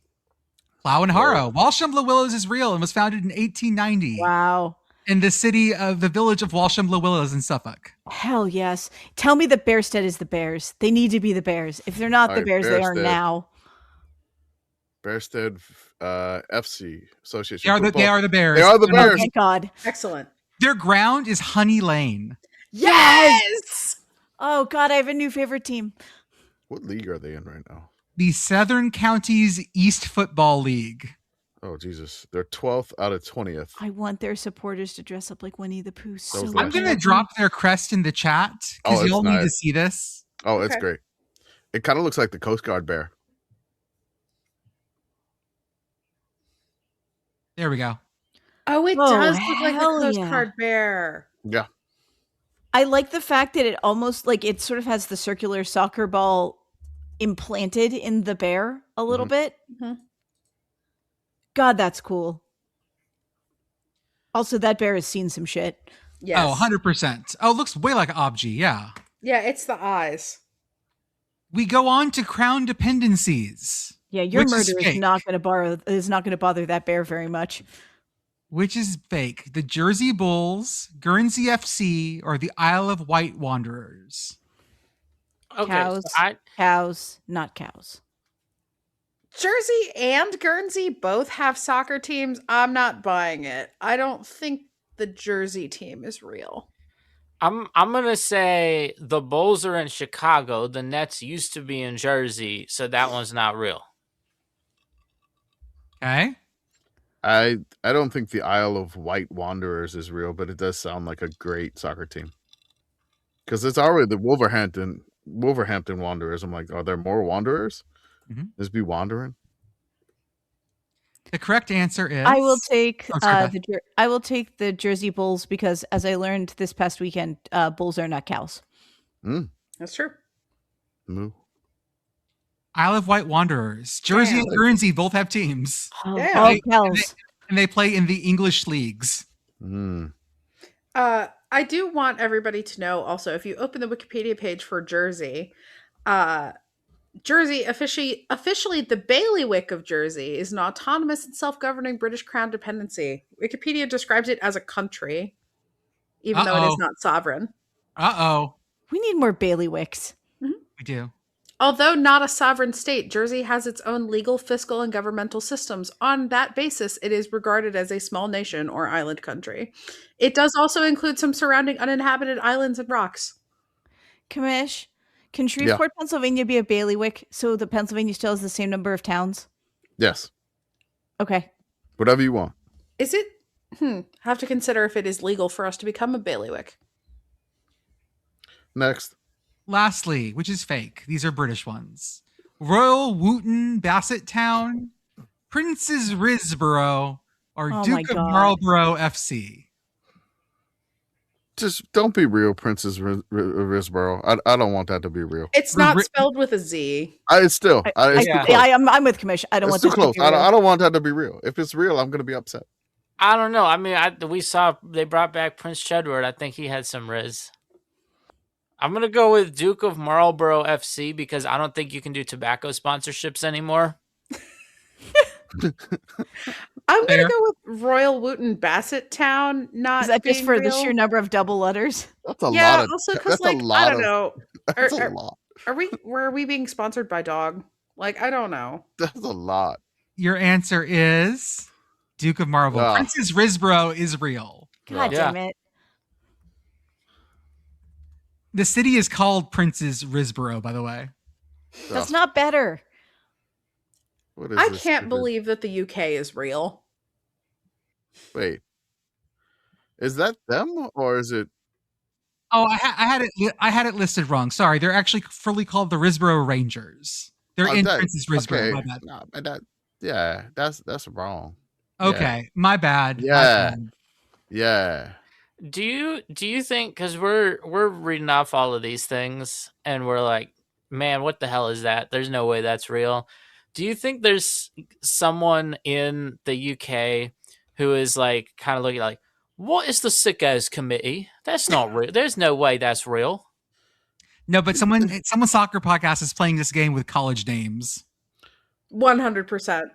Plough and Harrow. Walsham Le Willows is real and was founded in 1890. Wow. In the village of Walsham Le Willows in Suffolk. Hell yes. Tell me that Bearstead is the Bears. They need to be the Bears. If they're not the Bears, they are now. Bearstead FC Association. They are the Bears. They are the Bears. Oh, thank God. Excellent. Their ground is Honey Lane. Yes! Oh, God, I have a new favorite team. What league are they in right now? The Southern Counties East Football League. Oh, Jesus. They're 12th out of 20th. I want their supporters to dress up like Winnie the Pooh. So I'm going to drop their crest in the chat because you'll need to see this. Oh, it's great. It kind of looks like the Coast Guard bear. There we go. Oh, it does look like the Coast Guard bear. Yeah. I like the fact that it almost like it sort of has the circular soccer ball implanted in the bear a little bit. Mm-hmm. God, that's cool. Also, that bear has seen some shit. Yes. Oh, 100%. Oh, it looks way like Obji, yeah. Yeah, it's the eyes. We go on to Crown Dependencies. Yeah, your murder is not going to bother that bear very much. Which is fake? The Jersey Bulls, Guernsey FC, or the Isle of Wight Wanderers? Okay, cows, not cows. Jersey and Guernsey both have soccer teams. I'm not buying it. I don't think the Jersey team is real. I'm gonna say the Bulls are in Chicago. The Nets used to be in Jersey, so that one's not real. Okay. I don't think the Isle of Wight Wanderers is real, but it does sound like a great soccer team. Because it's already the Wolverhampton Wanderers. I'm like, are there more Wanderers? Mm-hmm. Just be wandering. The correct answer is I will take the Jersey Bulls because, as I learned this past weekend, bulls are not cows. That's true. Moo. Isle of Wight Wanderers. Jersey and Guernsey both have teams. Cows. And they play in the English leagues. I do want everybody to know also, if you open the Wikipedia page for Jersey, Jersey, officially the bailiwick of Jersey, is an autonomous and self-governing British Crown dependency. Wikipedia describes it as a country, even though it is not sovereign. We need more bailiwicks. We do. Although not a sovereign state, Jersey has its own legal, fiscal, and governmental systems. On that basis, it is regarded as a small nation or island country. It does also include some surrounding uninhabited islands and rocks. Commish, Can Shreveport, Pennsylvania be a bailiwick so that Pennsylvania still has the same number of towns? Yes. Okay. Whatever you want. Is it? Have to consider if it is legal for us to become a bailiwick. Next. Lastly, which is fake. These are British ones. Royal Wootton Basset Town, Prince's Risborough, or Duke of Marlborough FC. Just don't be real, Princess Risborough. I don't want that to be real. It's not spelled with a Z. It's too close. I'm with Commish. I don't want too this close. to be real. I don't want that to be real. If it's real, I'm going to be upset. I don't know. I mean, we saw they brought back Prince Chedward. I think he had some riz. I'm going to go with Duke of Marlborough FC because I don't think you can do tobacco sponsorships anymore. I'm going to go with Royal Wootton Basset Town. Not is that just for real? the sheer number of double letters? That's a lot. Of, also because like I don't know. That's a lot. Are we being sponsored by dog? Like I don't know. That's a lot. Your answer is Duke of Marlborough. Princess Risborough is real. God damn it. The city is called Prince's Risborough, by the way. That's not better. I can't believe that the UK is real. Wait, is that them or is it? Oh, I had it listed wrong. Sorry, they're actually fully called the Risborough Rangers. They're in Prince's Risborough. Okay. That's wrong. Okay, my bad. Yeah. Do you think, because we're reading off all of these things and we're like, man, what the hell is that? There's no way that's real. Do you think there's someone in the UK who is like kind of looking like, what is the Sickos Committee? That's not real. There's no way that's real. No, but someone's soccer podcast is playing this game with college names. 100%.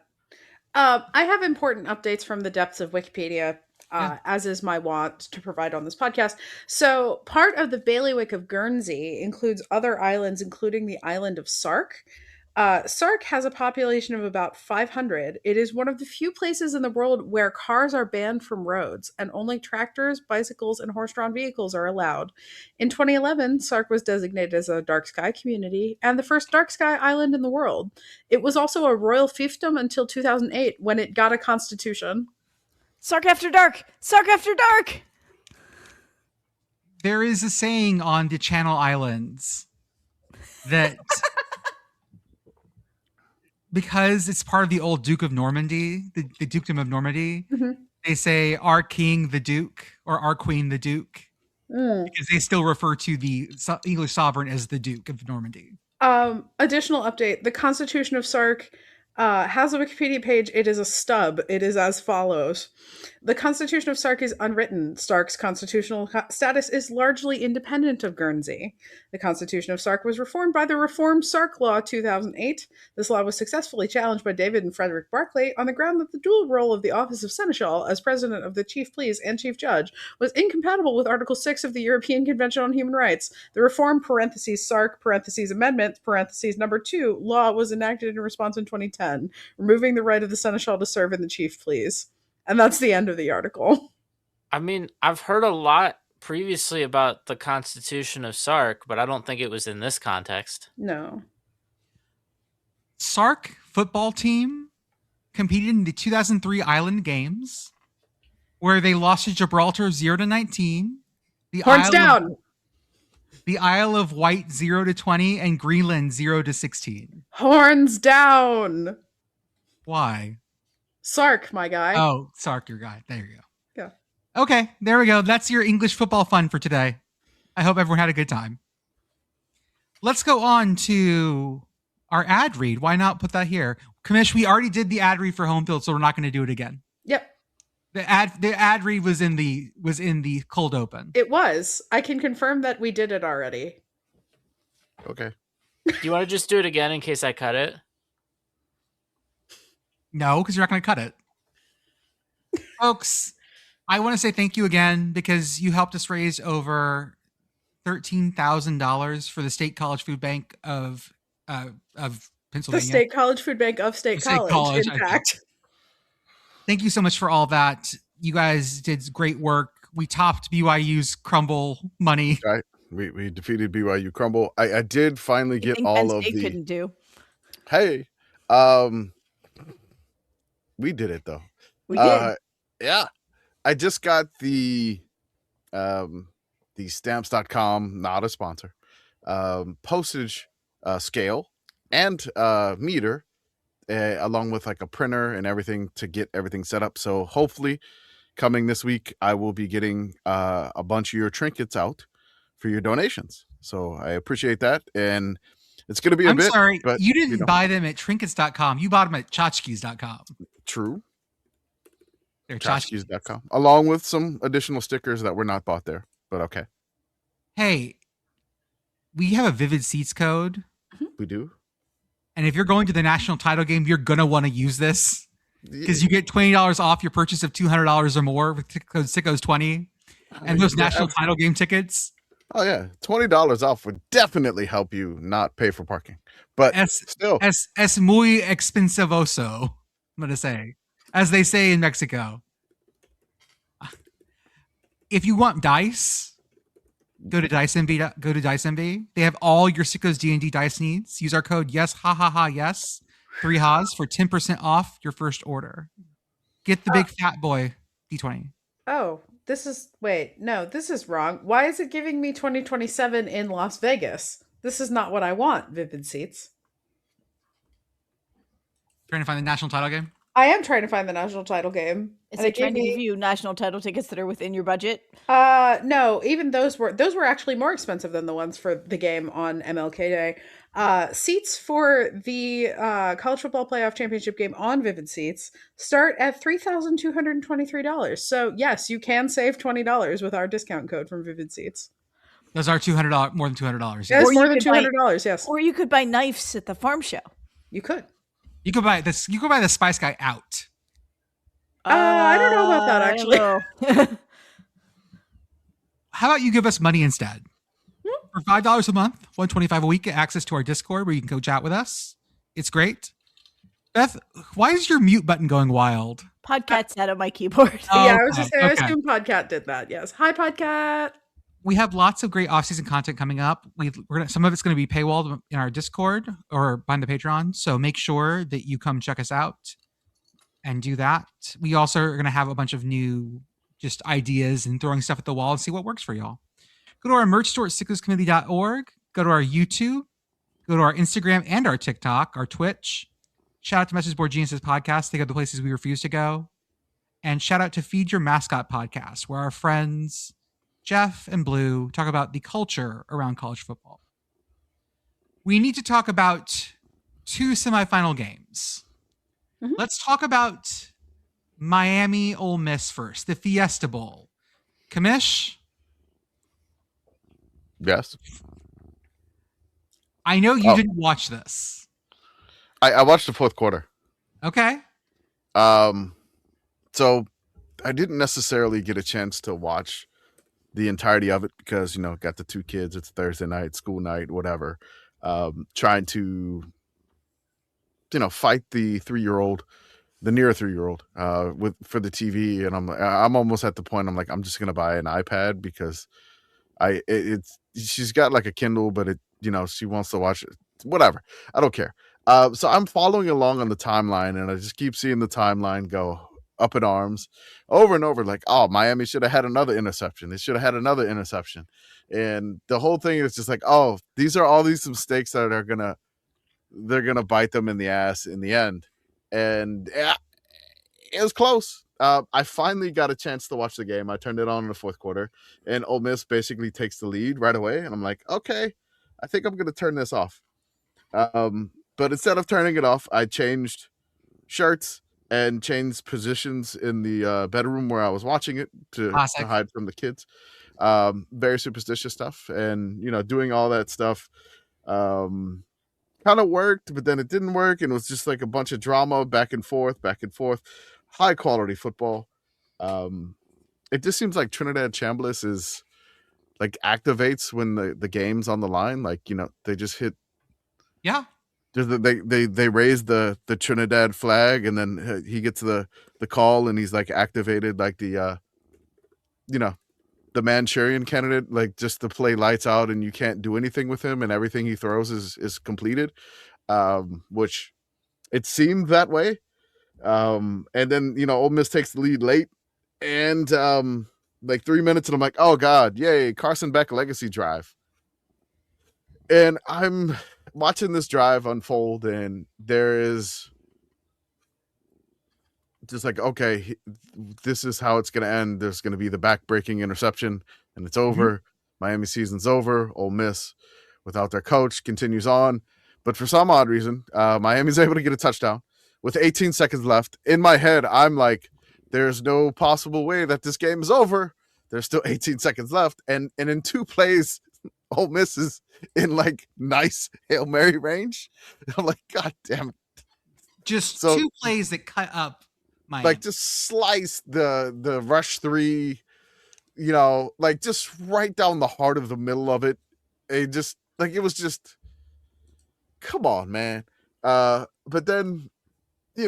I have important updates from the depths of Wikipedia. As is my wont to provide on this podcast. So part of the bailiwick of Guernsey includes other islands, including the island of Sark. Sark has a population of about 500. It is one of the few places in the world where cars are banned from roads and only tractors, bicycles, and horse-drawn vehicles are allowed. In 2011, Sark was designated as a dark sky community and the first dark sky island in the world. It was also a royal fiefdom until 2008 when it got a constitution. Sark after dark! Sark after dark! There is a saying on the Channel Islands that because it's part of the old Duke of Normandy, the Dukedom of Normandy, they say our king the Duke or our queen the Duke because they still refer to the English sovereign as the Duke of Normandy. Additional update. The Constitution of Sark has a Wikipedia page. It is a stub. It is as follows. The Constitution of Sark is unwritten. Sark's constitutional status is largely independent of Guernsey. The Constitution of Sark was reformed by the Reformed Sark Law 2008. This law was successfully challenged by David and Frederick Barclay on the ground that the dual role of the office of Seneschal as president of the Chief Pleas and Chief Judge was incompatible with Article 6 of the European Convention on Human Rights. The Reformed (Sark) Amendment (number 2) law was enacted in response in 2010, removing the right of the Seneschal to serve in the Chief Pleas. And that's the end of the article. I mean, I've heard a lot previously about the Constitution of Sark, but I don't think it was in this context. No. Sark football team competed in the 2003 Island Games, where they lost to Gibraltar 0-19. Horns down. The Isle of Wight 0-20 and Greenland 0-16. Horns down. Why? Sark, my guy. Oh, Sark, your guy. There you go. Yeah. Okay, there we go. That's your English football fun for today. I hope everyone had a good time. Let's go on to our ad read. Why not put that here? Commish, we already did the ad read for home field, so we're not going to do it again. Yep. The ad read was in the cold open. It was. I can confirm that we did it already. Okay. Do you want to just do it again in case I cut it? No, because you're not going to cut it. Folks, I want to say thank you again because you helped us raise over $13,000 for the State College Food Bank of Pennsylvania. The State College Food Bank of State College, in fact. Thank you so much for all that. You guys did great work. We topped BYU's Crumble money. Right. We defeated BYU Crumble. I did finally get all Penn of State the. couldn't do. Hey, we did it though. We did. Yeah, I just got the stamps.com, not a sponsor, postage scale and meter, along with like a printer and everything to get everything set up. So hopefully, coming this week, I will be getting a bunch of your trinkets out for your donations. So I appreciate that, and it's going to be a bit. Sorry, but you didn't buy them at trinkets.com. You bought them at tchotchkes.com. True. They're tchotchkes.com, along with some additional stickers that were not bought there. But okay. Hey, we have a Vivid Seats code. We do. And if you're going to the national title game, you're going to want to use this because you get $20 off your purchase of $200 or more with code Sickos20 and those national title game tickets. Oh, yeah. $20 off would definitely help you not pay for parking. But still. Es muy expensivoso, I'm going to say, as they say in Mexico. If you want dice, go to DiceMV. Go to DiceMV. They have all your Sickos D&D dice needs. Use our code yes 3 ha's for 10% off your first order. Get the big fat boy D20. Oh, this is wrong. Why is it giving me 2027 in Las Vegas? This is not what I want, Vivid Seats. Trying to find the national title game? I am trying to find the national title game. Is it trying to give you national title tickets that are within your budget? No, even those were actually more expensive than the ones for the game on MLK Day. Seats for the college football playoff championship game on Vivid Seats start at $3,223. So yes, you can save $20 with our discount code from Vivid Seats. Those are $200, more than $200. Yes, more than $200. Yes. Or you could buy knives at the farm show. You could. You could buy this. You could buy the Spice Guy out. I don't know about that actually. How about you give us money instead? For $5 a month, $125 a week, get access to our Discord where you can go chat with us. It's great. Beth, why is your mute button going wild? Podcat's out of my keyboard. Yeah, I was just saying, I assume Podcat did that. Yes. Hi, Podcat. We have lots of great off-season content coming up. Some of it's going to be paywalled in our Discord or behind the Patreon. So make sure that you come check us out and do that. We also are going to have a bunch of new just ideas and throwing stuff at the wall and see what works for y'all. Go to our merch store at sickoscommittee.org. Go to our YouTube. Go to our Instagram and our TikTok, our Twitch. Shout out to Message Board Geniuses Podcast. They go the places we refuse to go. And shout out to Feed Your Mascot Podcast, where our friends Jeff and Blue talk about the culture around college football. We need to talk about 2 semifinal games. Mm-hmm. Let's talk about Miami Ole Miss first, the Fiesta Bowl. Commish? Yes. I know you didn't watch this. I watched the fourth quarter. Okay. So I didn't necessarily get a chance to watch the entirety of it because, got the 2 kids. It's Thursday night, school night, whatever. Trying to, fight the 3-year-old, the near 3-year-old, for the TV. And I'm almost at the point I'm like, I'm just going to buy an iPad because she's got like a Kindle, but she wants to watch it. Whatever. I don't care. So I'm following along on the timeline and I just keep seeing the timeline go up in arms over and over, like, oh, Miami should have had another interception. They should have had another interception. And the whole thing is just like, oh, these are all these mistakes that they're gonna bite them in the ass in the end. And it was close. I finally got a chance to watch the game. I turned it on in the fourth quarter, and Ole Miss basically takes the lead right away. And I'm like, okay, I think I'm gonna turn this off. But instead of turning it off, I changed shirts and changed positions in the bedroom where I was watching it to hide from the kids. Very superstitious stuff. And, doing all that stuff kind of worked, but then it didn't work. And it was just like a bunch of drama back and forth. High quality football. It just seems like Trinidad Chambliss is like activates when the game's on the line. Like, they just hit. Yeah. They raise the Trinidad flag, and then he gets the call, and he's like activated like the the Manchurian candidate, like just to play lights out, and you can't do anything with him, and everything he throws is completed, which it seemed that way. And then Ole Miss takes the lead late, and like 3 minutes, and I'm like, oh god, yay, Carson Beck legacy drive. And I'm watching this drive unfold, and there is just like, okay, this is how it's going to end. There's going to be the back-breaking interception, and it's over. Mm-hmm. Miami season's over. Ole Miss, without their coach, continues on. But for some odd reason, Miami's able to get a touchdown with 18 seconds left. In my head, I'm like, there's no possible way that this game is over. There's still 18 seconds left. And in 2 plays, Ole Miss is in like nice Hail Mary range. I'm like, God damn it. Just 2 plays that cut up Miami. Like just slice the rush 3, like just right down the heart of the middle of it. It just like, it was just, come on, man. But then, they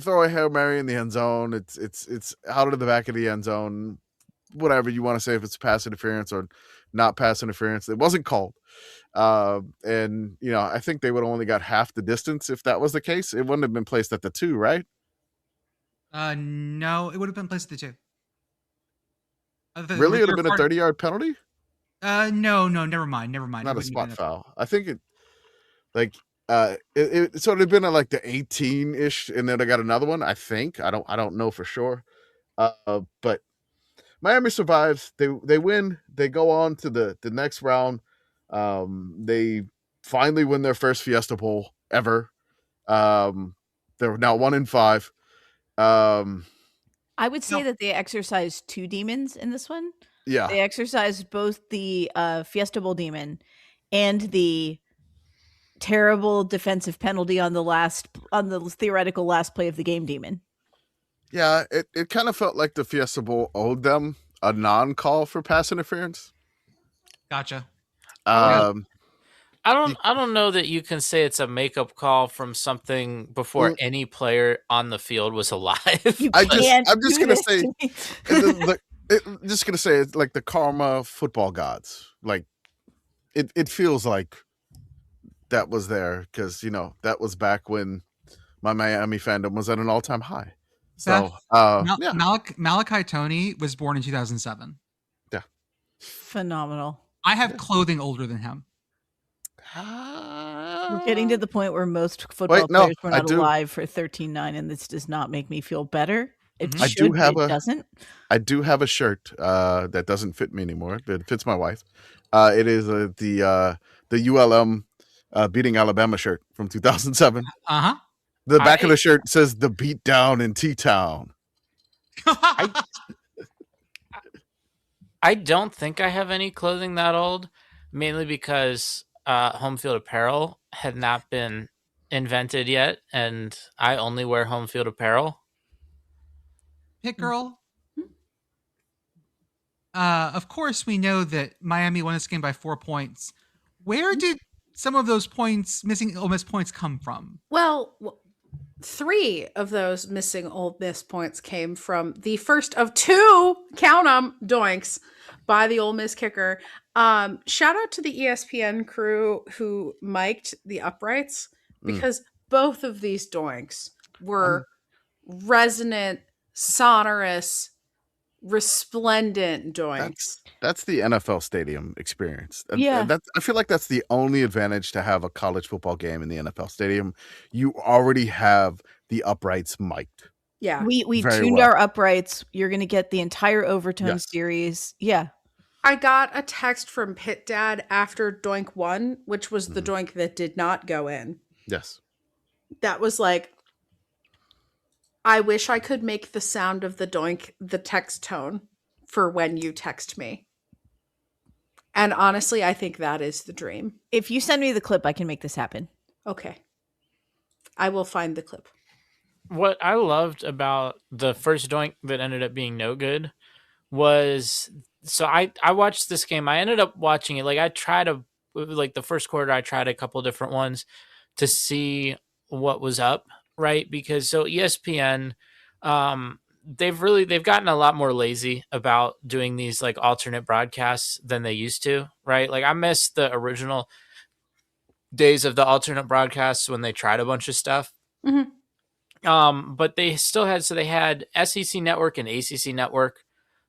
throw a Hail Mary in the end zone. It's out of the back of the end zone. Whatever you want to say, if it's pass interference or not pass interference, it wasn't called. And I think they would have only got half the distance if that was the case. It wouldn't have been placed at the 2, right? No, it would have been placed at the 2. Really? It would have been a 30-yard penalty? No, never mind. Not a spot foul. I think it, like, it sort of been at like the 18-ish, and then I got another one. I think I don't know for sure. But Miami survives. They win. They go on to the next round. They finally win their first Fiesta Bowl ever. They're now 1-5. I would say that they exercised 2 demons in this one. Yeah, they exercised both the Fiesta Bowl demon and the terrible defensive penalty on the theoretical last play of the game demon. Yeah, it kind of felt like the Fiesta Bowl owed them a non-call for pass interference. Gotcha. I don't know that you can say it's a makeup call from something before any player on the field was alive. I'm just gonna say it's like the karma football gods. Like it feels like that was there because that was back when my Miami fandom was at an all-time high. So yeah. Malachi Tony was born in 2007. Yeah, phenomenal. I have clothing older than him. We're getting to the point where most football players were not alive for 13-9, and this does not make me feel better. It doesn't. I do have a shirt that doesn't fit me anymore, but it fits my wife. It is the ULM beating Alabama shirt from 2007. Uh-huh. The back of the shirt says "The Beat Down in T-Town." I don't think I have any clothing that old, mainly because home field apparel had not been invented yet, and I only wear home field apparel. Pitt Girl. Of course, we know that Miami won this game by 4 points. Where did some of those missing Ole Miss points come from? Well, 3 of those missing Ole Miss points came from the first of 2, count 'em, doinks, by the Ole Miss kicker. Shout out to the ESPN crew who mic'd the uprights, because both of these doinks were resonant, sonorous, resplendent doinks. That's the NFL stadium experience. Yeah. I feel like that's the only advantage to have a college football game in the NFL stadium. You already have the uprights mic'd. Yeah. We tuned our uprights. You're going to get the entire overtone series. Yeah. I got a text from Pitt Dad after Doink 1, which was the doink that did not go in. Yes. That was like, I wish I could make the sound of the doink the text tone for when you text me. And honestly, I think that is the dream. If you send me the clip, I can make this happen. Okay. I will find the clip. What I loved about the first doink that ended up being no good was, so I watched this game. I ended up watching it. Like the first quarter, I tried a couple different ones to see what was up, right? Because so ESPN, they've gotten a lot more lazy about doing these like alternate broadcasts than they used to, right? Like I miss the original days of the alternate broadcasts when they tried a bunch of stuff. But they still had, so they had SEC Network and ACC Network.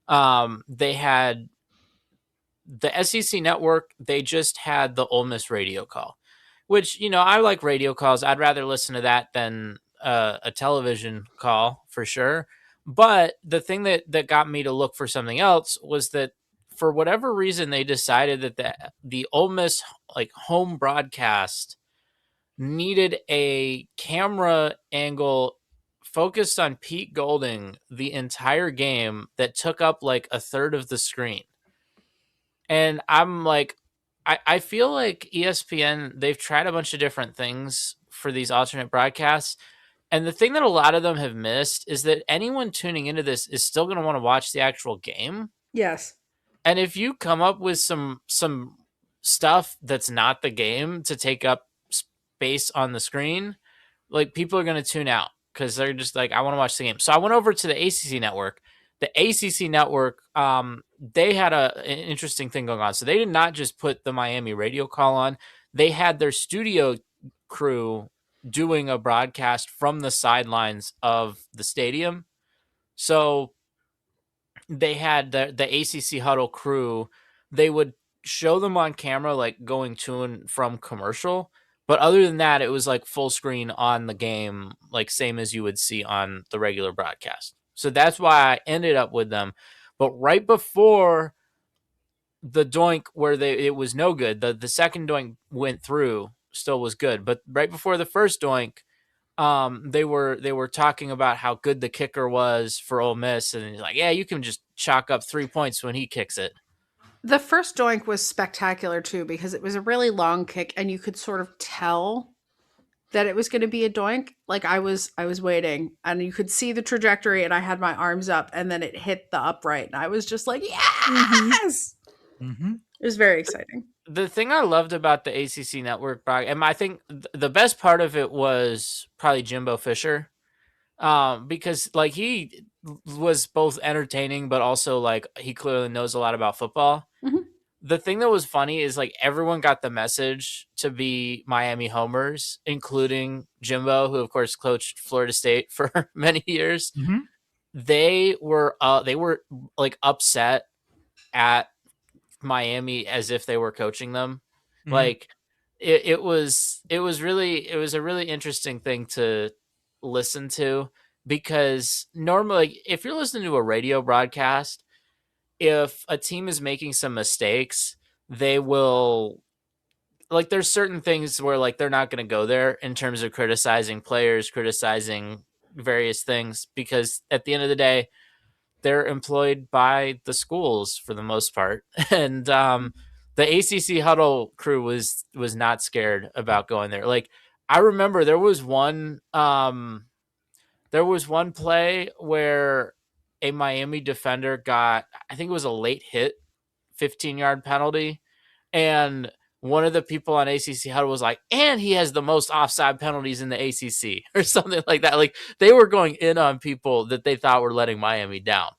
They had the SEC Network. They just had the Ole Miss radio call, which, you know, I like radio calls. I'd rather listen to that than a television call for sure. But the thing that got me to look for something else was that for whatever reason they decided that the Ole Miss like home broadcast needed a camera angle focused on Pete Golding the entire game that took up like a third of the screen. And I'm like, I feel like ESPN, they've tried a bunch of different things for these alternate broadcasts. And the thing that a lot of them have missed is that anyone tuning into this is still going to want to watch the actual game. Yes. And if you come up with some stuff that's not the game to take up space on the screen, like people are going to tune out because they're just like, I want to watch the game. So I went over to the ACC network. The ACC network, they had an interesting thing going on. So they did not just put the Miami radio call on. They had their studio crew doing a broadcast from the sidelines of the stadium. So they had the ACC huddle crew. They would show them on camera, like going to and from commercial. But other than that, it was like full screen on the game, like same as you would see on the regular broadcast. So that's why I ended up with them. But right before the doink where it was no good, the second doink went through, still was good. But right before the first doink, they were talking about how good the kicker was for Ole Miss, and he's like, yeah, you can just chalk up 3 points when he kicks it. The first doink was spectacular too, because it was a really long kick and you could sort of tell that it was going to be a doink. Like I was waiting and you could see the trajectory and I had my arms up and then it hit the upright and I was just like, yes. Mm-hmm. It was very exciting. The thing I loved about the ACC network, and I think the best part of it was probably Jimbo Fisher, because like he was both entertaining, but also like he clearly knows a lot about football. Mm-hmm. The thing that was funny is like everyone got the message to be Miami homers, including Jimbo, who of course coached Florida State for many years. Mm-hmm. They were like upset at Miami as if they were coaching them. Mm-hmm. Like it was a really interesting thing to listen to, because normally if you're listening to a radio broadcast, if a team is making some mistakes, they will, like, there's certain things where like they're not going to go there in terms of criticizing players, criticizing various things, because at the end of the day, they're employed by the schools for the most part. And the ACC huddle crew was not scared about going there. Like I remember there was one play where a Miami defender got, I think it was a late hit, 15-yard penalty, and one of the people on ACC huddle was like, and he has the most offside penalties in the ACC or something like that. Like they were going in on people that they thought were letting Miami down.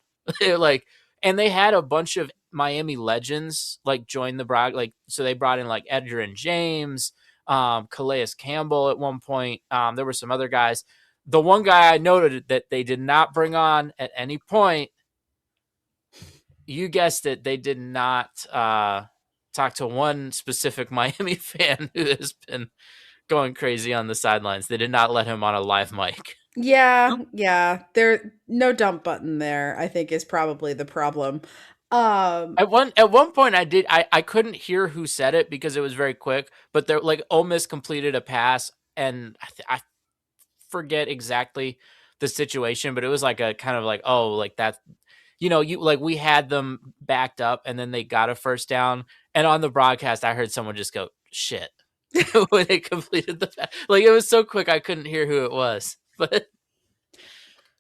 Like, and they had a bunch of Miami legends like join the like, so they brought in like Edgerrin James, Calais Campbell at one point. There were some other guys. The one guy I noted that they did not bring on at any point, you guessed it, they did not talk to one specific Miami fan who has been going crazy on the sidelines. They did not let him on a live mic. Yeah, yeah. There no dump button there, I think, is probably the problem. At one point I couldn't hear who said it because it was very quick, but they're like Ole Miss completed a pass, and I forget exactly the situation, but it was like a kind of like, oh, like that, you know, you like we had them backed up and then they got a first down, and on the broadcast I heard someone just go shit when they completed the pass. Like it was so quick I couldn't hear who it was. But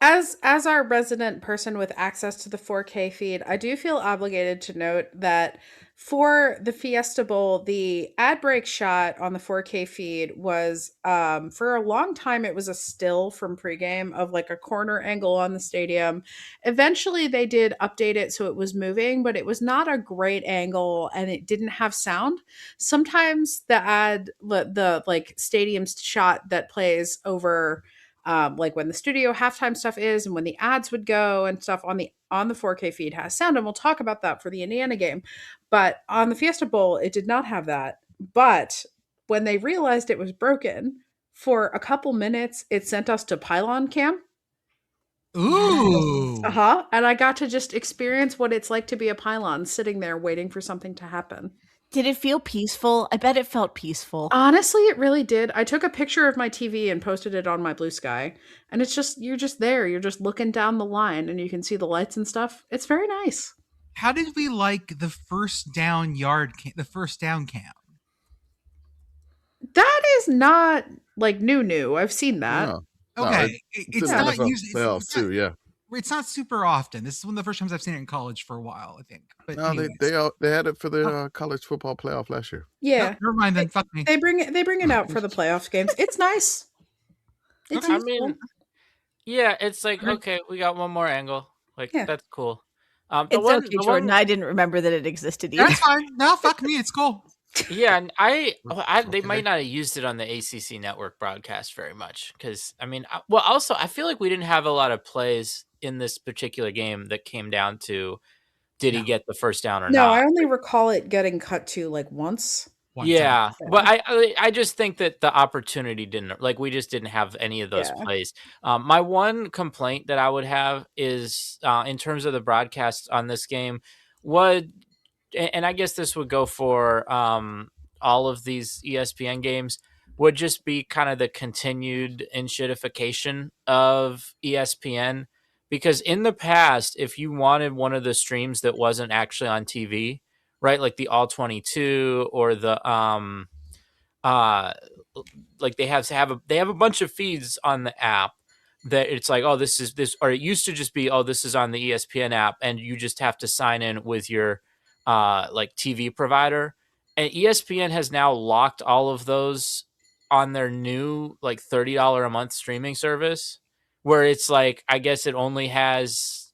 as our resident person with access to the 4K feed, I do feel obligated to note that For the Fiesta Bowl, the ad break shot on the 4K feed was for a long time it was a still from pregame of like a corner angle on the stadium. Eventually they did update it so it was moving, but it was not a great angle and it didn't have sound. Sometimes the like stadium shot that plays over like when the studio halftime stuff is and when the ads would go and stuff on the 4K feed has sound, and we'll talk about that for the Indiana game. But on the Fiesta Bowl, it did not have that. But when they realized it was broken, for a couple minutes, it sent us to Pylon Cam. Ooh. Uh-huh. And I got to just experience what it's like to be a pylon sitting there waiting for something to happen. Did it feel peaceful? I bet it felt peaceful. Honestly, it really did. I took a picture of my TV and posted it on my Blue Sky. And it's just, you're just there. You're just looking down the line and you can see the lights and stuff. It's very nice. How did we like the first down cam? That is not like new. I've seen that. No. Okay. It's not used playoffs too, yeah. It's not super often. This is one of the first times I've seen it in college for a while, I think. But no, they had it for the college football playoff last year. Yeah. Never mind then. Fuck me. They bring it out for the playoff games. It's nice. It's Okay. I mean, yeah, it's like, okay, we got one more angle. Like, that's cool. It's okay, Jordan. I didn't remember that it existed either. That's fine. No, fuck me. It's cool. Yeah, and they might not have used it on the ACC network broadcast very much because, I mean, also, I feel like we didn't have a lot of plays in this particular game that came down to did he get the first down or not. No, I only recall it getting cut to like once. Yeah, but I just think that the opportunity didn't, like, we just didn't have any of those plays. My one complaint that I would have is in terms of the broadcast on this game and I guess this would go for all of these ESPN games, would just be kind of the continued enshittification of ESPN. Because in the past, if you wanted one of the streams that wasn't actually on TV, right, like the All 22 or the like they have a bunch of feeds on the app that it's like, oh, this is this, or it used to just be, oh, this is on the ESPN app, and you just have to sign in with your like TV provider. And ESPN has now locked all of those on their new like $30 a month streaming service, where it's like, I guess it only has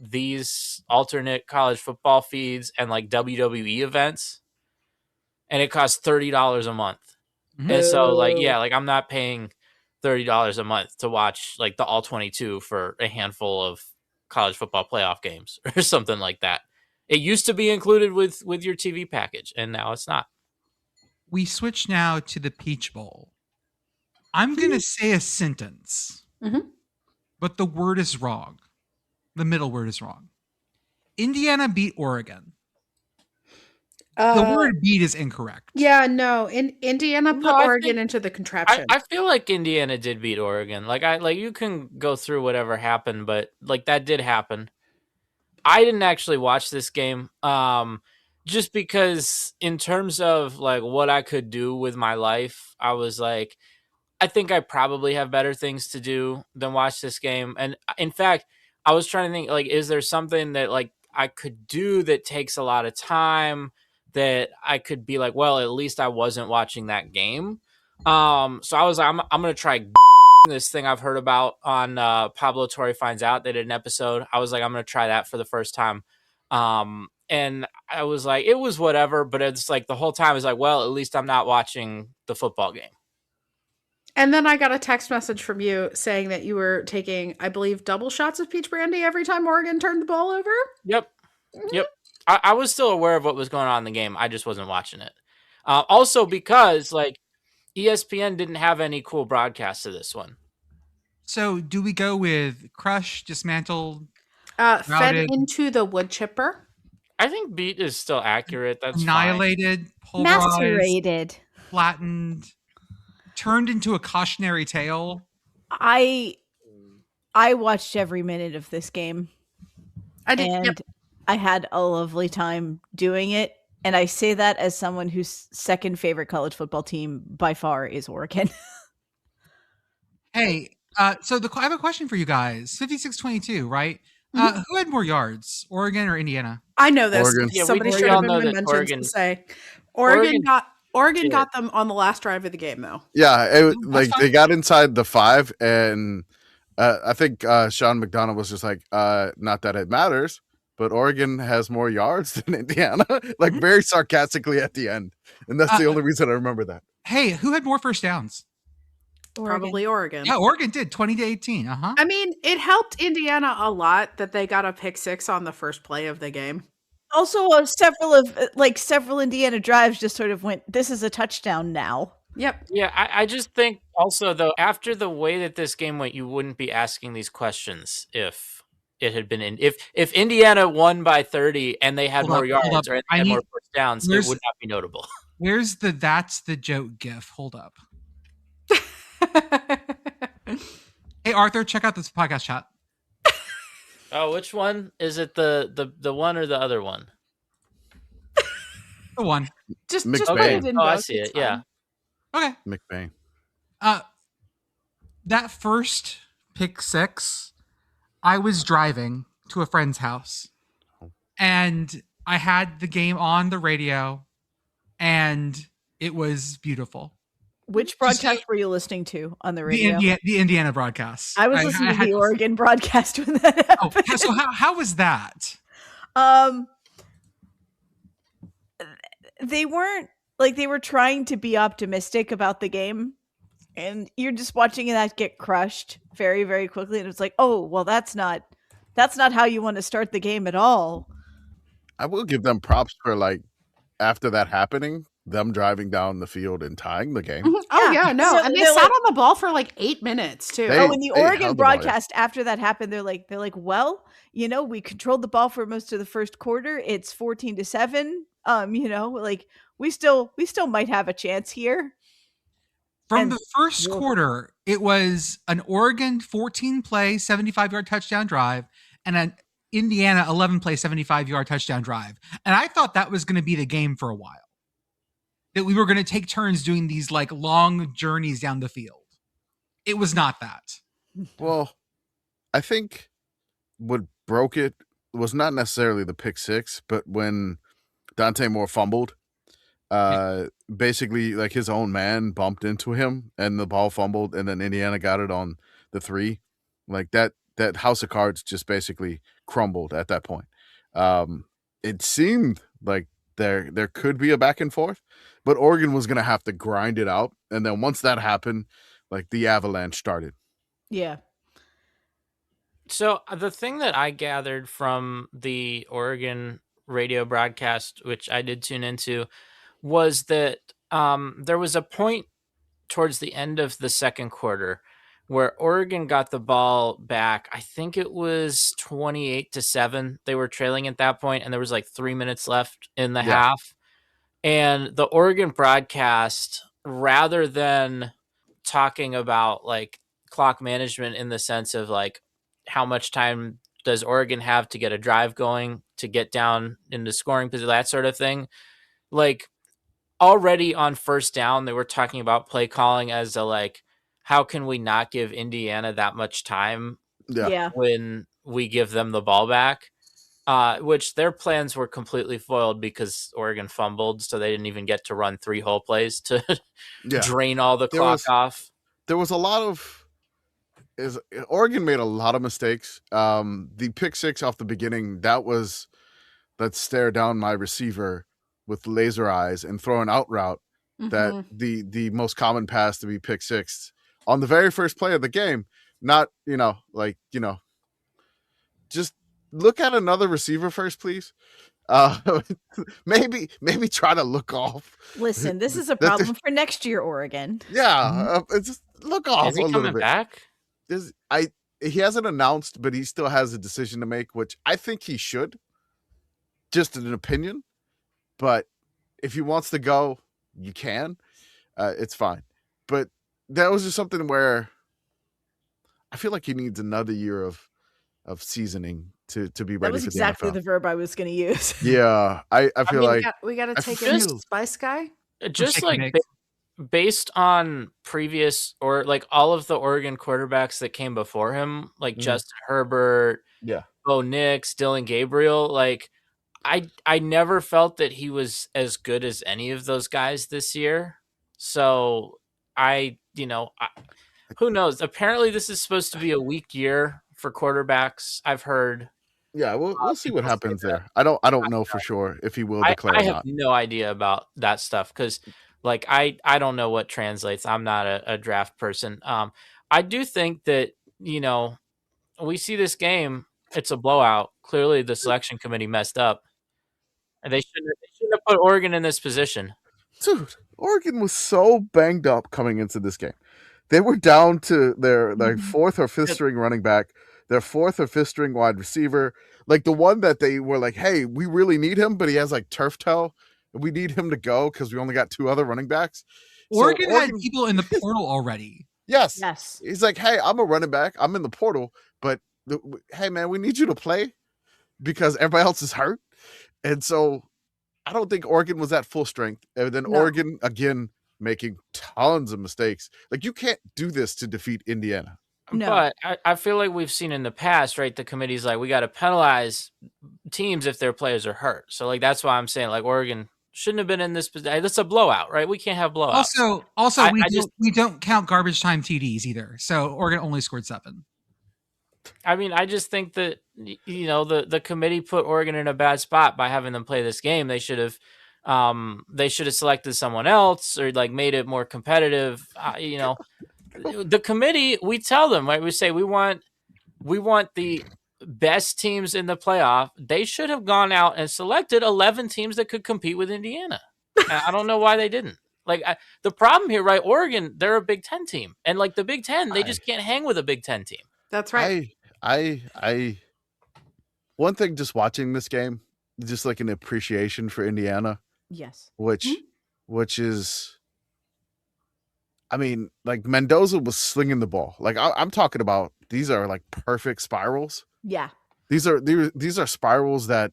these alternate college football feeds and like WWE events, and it costs $30 a month. Mm-hmm. And so like, yeah, like I'm not paying $30 a month to watch like the All 22 for a handful of college football playoff games or something like that. It used to be included with your TV package, and now it's not. We switch now to the Peach Bowl. I'm going to say a sentence, but the word is wrong. The middle word is wrong. Indiana beat Oregon. The word beat is incorrect. Yeah, no. Indiana put Oregon into the contraption. I feel like Indiana did beat Oregon. Like you can go through whatever happened, but like that did happen. I didn't actually watch this game just because in terms of like what I could do with my life, I was like, I think I probably have better things to do than watch this game. And in fact, I was trying to think, like, is there something that like I could do that takes a lot of time that I could be like, well, at least I wasn't watching that game. So I was like, I'm going to try this thing I've heard about on Pablo Torre Finds Out. They did an episode. I was like, I'm going to try that for the first time. And I was like, it was whatever, but it's like the whole time I was like, well, at least I'm not watching the football game. And then I got a text message from you saying that you were taking, I believe, double shots of peach brandy every time Oregon turned the ball over. Yep. Yep. I was still aware of what was going on in the game. I just wasn't watching it. Also because like ESPN didn't have any cool broadcasts of this one. So do we go with crush, dismantled, fed into the wood chipper? I think beat is still accurate. That's annihilated, pulverized, macerated, flattened, turned into a cautionary tale. I watched every minute of this game. I did. And yep. I had a lovely time doing it. And I say that as someone whose second favorite college football team by far is Oregon. Hey, so I have a question for you guys. 56-22, right? Who had more yards, Oregon or Indiana? I know this. Oregon. Yeah, Somebody we should all have been know my that mentions Oregon. to say. Oregon did. got them on the last drive of the game, though. Yeah, That's they fine. got inside the 5, and I think Sean McDonough was just like, not that it matters, but Oregon has more yards than Indiana, like very sarcastically at the end, and that's the only reason I remember that. Hey, who had more first downs? Oregon. Probably Oregon. Yeah, Oregon did 20-18. I mean, it helped Indiana a lot that they got a pick 6 on the first play of the game. Also, several Indiana drives just sort of went, this is a touchdown now. Yep. Yeah, I just think also, though, after the way that this game went, you wouldn't be asking these questions if it had been if Indiana won by 30 and they had more yards or they had more first downs, it would not be notable. Where's the "that's the joke" gif? Hold up. Hey Arthur, check out this podcast chat. Oh, which one is it? The one or the other one? The one. Just McBain. put it in Oh, I both, see it's it. Yeah. Okay. McBain. That first pick 6, I was driving to a friend's house, and I had the game on the radio, and it was beautiful. Which broadcast were you listening to on the radio? The Indiana broadcast. I was listening to the Oregon broadcast when that happened. Oh, so how was that? They weren't they were trying to be optimistic about the game, and you're just watching that get crushed very, very quickly, and it's like, oh, well, that's not how you want to start the game at all. I will give them props for after that happening, them driving down the field and tying the game. Mm-hmm. Oh yeah, no, So and they sat on the ball for 8 minutes too. In the Oregon broadcast after that happened, they're like, well, we controlled the ball for most of the first quarter. It's 14-7. We still might have a chance here. From the first quarter, it was an Oregon 14-play 75-yard touchdown drive and an Indiana 11-play 75-yard touchdown drive. And I thought that was going to be the game for a while. That we were going to take turns doing these long journeys down the field. It was not that. Well, I think what broke it was not necessarily the pick 6, but when Dante Moore fumbled, basically his own man bumped into him and the ball fumbled, and then Indiana got it on the 3. That house of cards just basically crumbled at that point. It seemed like there could be a back and forth, but Oregon was going to have to grind it out. And then once that happened, the avalanche started. Yeah. So the thing that I gathered from the Oregon radio broadcast, which I did tune into, was that there was a point towards the end of the second quarter where Oregon got the ball back. I think it was 28-7. They were trailing at that point, and there was 3 minutes left in the half. And the Oregon broadcast, rather than talking about clock management in the sense of how much time does Oregon have to get a drive going, to get down into scoring position, that sort of thing, already on first down, they were talking about play calling as how can we not give Indiana that much time when we give them the ball back? Which their plans were completely foiled because Oregon fumbled, so they didn't even get to run 3 whole plays to drain all the clock off. There was a lot of Oregon made a lot of mistakes. The pick 6 off the beginning, let's stare down my receiver with laser eyes and throw an out route. That the most common pass to be pick 6 on the very first play of the game. Not just look at another receiver first, please. Maybe try to look off. Listen, this is a problem for next year, Oregon. Yeah, just look off. Is he coming back? He hasn't announced, but he still has a decision to make, which I think he should. Just an opinion, but if he wants to go, you can. It's fine. But that was just something where I feel like he needs another year of seasoning to be ready for the NFL. That was exactly the verb I was going to use. Yeah, I feel we got to take it Spice Guy. Just based on previous or all of the Oregon quarterbacks that came before him, Justin Herbert, Bo Nix, Dylan Gabriel. Like I never felt that he was as good as any of those guys this year. So who knows? Apparently, this is supposed to be a weak year for quarterbacks. I've heard. Yeah, we'll see what People say happens that. there. I don't know for sure if he will declare I or have not. no idea about that stuff because, like, I don't know what translates. I'm not a draft person. I do think that we see this game. It's a blowout. Clearly, the selection committee messed up, and they shouldn't have put Oregon in this position. Dude, Oregon was so banged up coming into this game. They were down to their fourth or fifth string running back, their fourth or fifth string wide receiver, like the one that they were like, hey, we really need him, but he has like turf toe. We need him to go because we only got two other running backs. Oregon had people in the portal already. Yes. Yes. He's like, hey, I'm a running back. I'm in the portal, but hey, man, we need you to play because everybody else is hurt. And so I don't think Oregon was at full strength. And then Oregon, again, making tons of mistakes. Like, you can't do this to defeat Indiana. No. But I feel like we've seen in the past, right? The committee's like, we got to penalize teams if their players are hurt. So, like, that's why I'm saying, like, Oregon shouldn't have been in this position. That's a blowout, right? We can't have blowouts. Also, we don't count garbage time TDs either. So Oregon only scored 7. I mean, I just think that the committee put Oregon in a bad spot by having them play this game. They should have selected someone else or like made it more competitive. The committee, we tell them, right? We say we want the best teams in the playoff. They should have gone out and selected 11 teams that could compete with Indiana. I don't know why they didn't. Like the problem here, right? Oregon, they're a Big Ten team, and like the Big Ten, they just can't hang with a Big Ten team. That's right. I one thing just watching this game, just like an appreciation for Indiana. Yes. Which is, I mean, like Mendoza was slinging the ball. Like I'm talking about, these are like perfect spirals. Yeah. These are spirals that,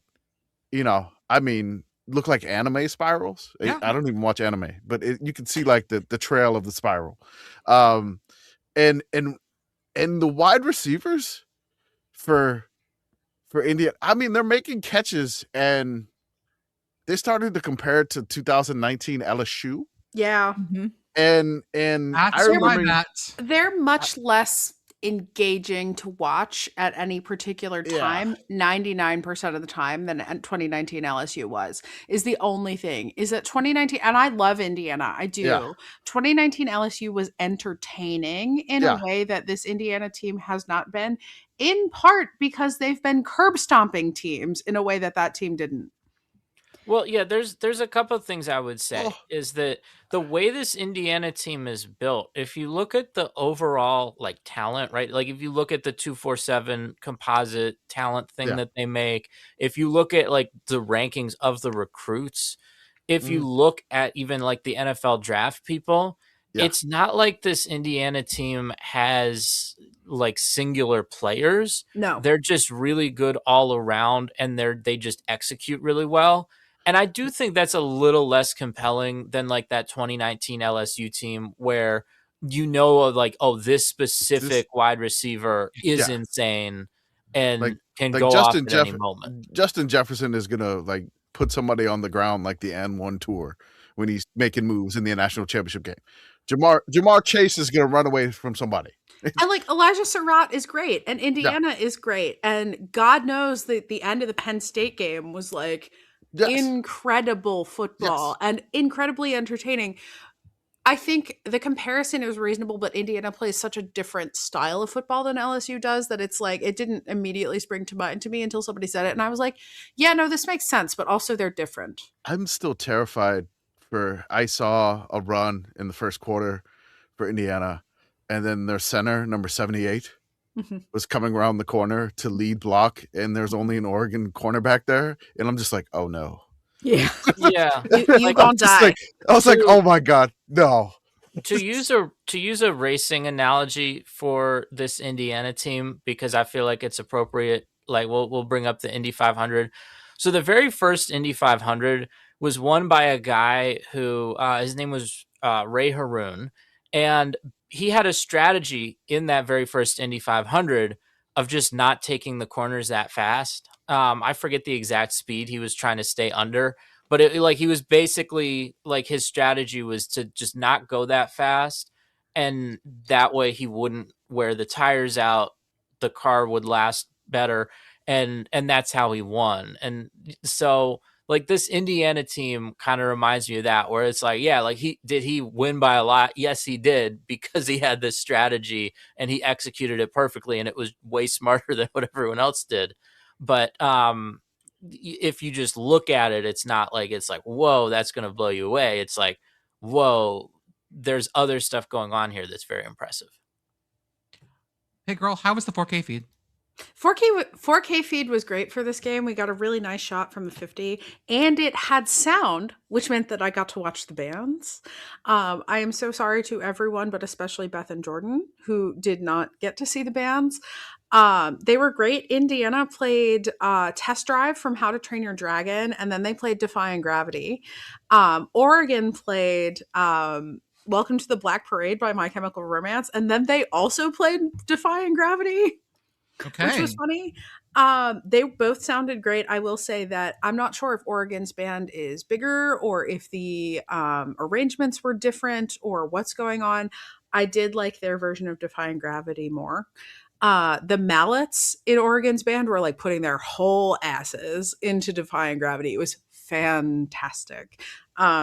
I mean, look like anime spirals. Yeah. I don't even watch anime, but you can see like the trail of the spiral. And the wide receivers for India, I mean, they're making catches, and they started to compare it to 2019 LSU. Yeah. Mm-hmm. And I remember they're much less engaging to watch at any particular time, 99% of the time, than 2019 LSU was, is the only thing. Is that 2019, and I love Indiana, I do. Yeah. 2019 LSU was entertaining in a way that this Indiana team has not been, in part because they've been curb stomping teams in a way that team didn't. Well, yeah, there's a couple of things I would say is that the way this Indiana team is built, if you look at the overall like talent, right? Like if you look at the 247 composite talent thing that they make, if you look at like the rankings of the recruits, if you look at even like the NFL draft people, it's not like this Indiana team has like singular players. No. They're just really good all around, and they just execute really well. And I do think that's a little less compelling than like that 2019 LSU team where this specific wide receiver is insane and can go off at any moment. Justin Jefferson is gonna like put somebody on the ground like the N1 tour when he's making moves in the national championship game. Jamar Chase is gonna run away from somebody. And like Elijah Surratt is great, and Indiana is great, and God knows that the end of the Penn State game was like incredible football and incredibly entertaining. I think the comparison is reasonable, but Indiana plays such a different style of football than LSU does that it's like it didn't immediately spring to mind to me until somebody said it, and I was like, yeah, no, this makes sense, but also they're different. I'm still terrified I saw a run in the first quarter for Indiana, and then their center, number 78, was coming around the corner to lead block, and there's only an Oregon cornerback there, and I'm just like, oh no. Yeah. You gonna die. I was like, oh my God, no. To use a racing analogy for this Indiana team, because I feel like it's appropriate, like we'll bring up the Indy 500. So the very first Indy 500 was won by a guy who his name was Ray Haroon, and he had a strategy in that very first Indy 500 of just not taking the corners that fast. I forget the exact speed he was trying to stay under, but he was basically like his strategy was to just not go that fast, and that way he wouldn't wear the tires out. The car would last better, and that's how he won. And so like this Indiana team kind of reminds me of that, where it's like, yeah, like he win by a lot? Yes, he did, because he had this strategy and he executed it perfectly, and it was way smarter than what everyone else did. But if you just look at it, it's not like it's like, whoa, that's going to blow you away. It's like, whoa, there's other stuff going on here that's very impressive. Hey, girl, how was the 4K feed? 4K feed was great for this game. We got a really nice shot from the 50, and it had sound, which meant that I got to watch the bands. I am so sorry to everyone, but especially Beth and Jordan, who did not get to see the bands. They were great. Indiana played Test Drive from How to Train Your Dragon, and then they played Defying Gravity. Oregon played Welcome to the Black Parade by My Chemical Romance, and then they also played Defying Gravity. Okay. Which was funny. They both sounded great. I will say that I'm not sure if Oregon's band is bigger or if the arrangements were different or what's going on. I did like their version of Defying Gravity more. The mallets in Oregon's band were like putting their whole asses into Defying Gravity. It was fantastic.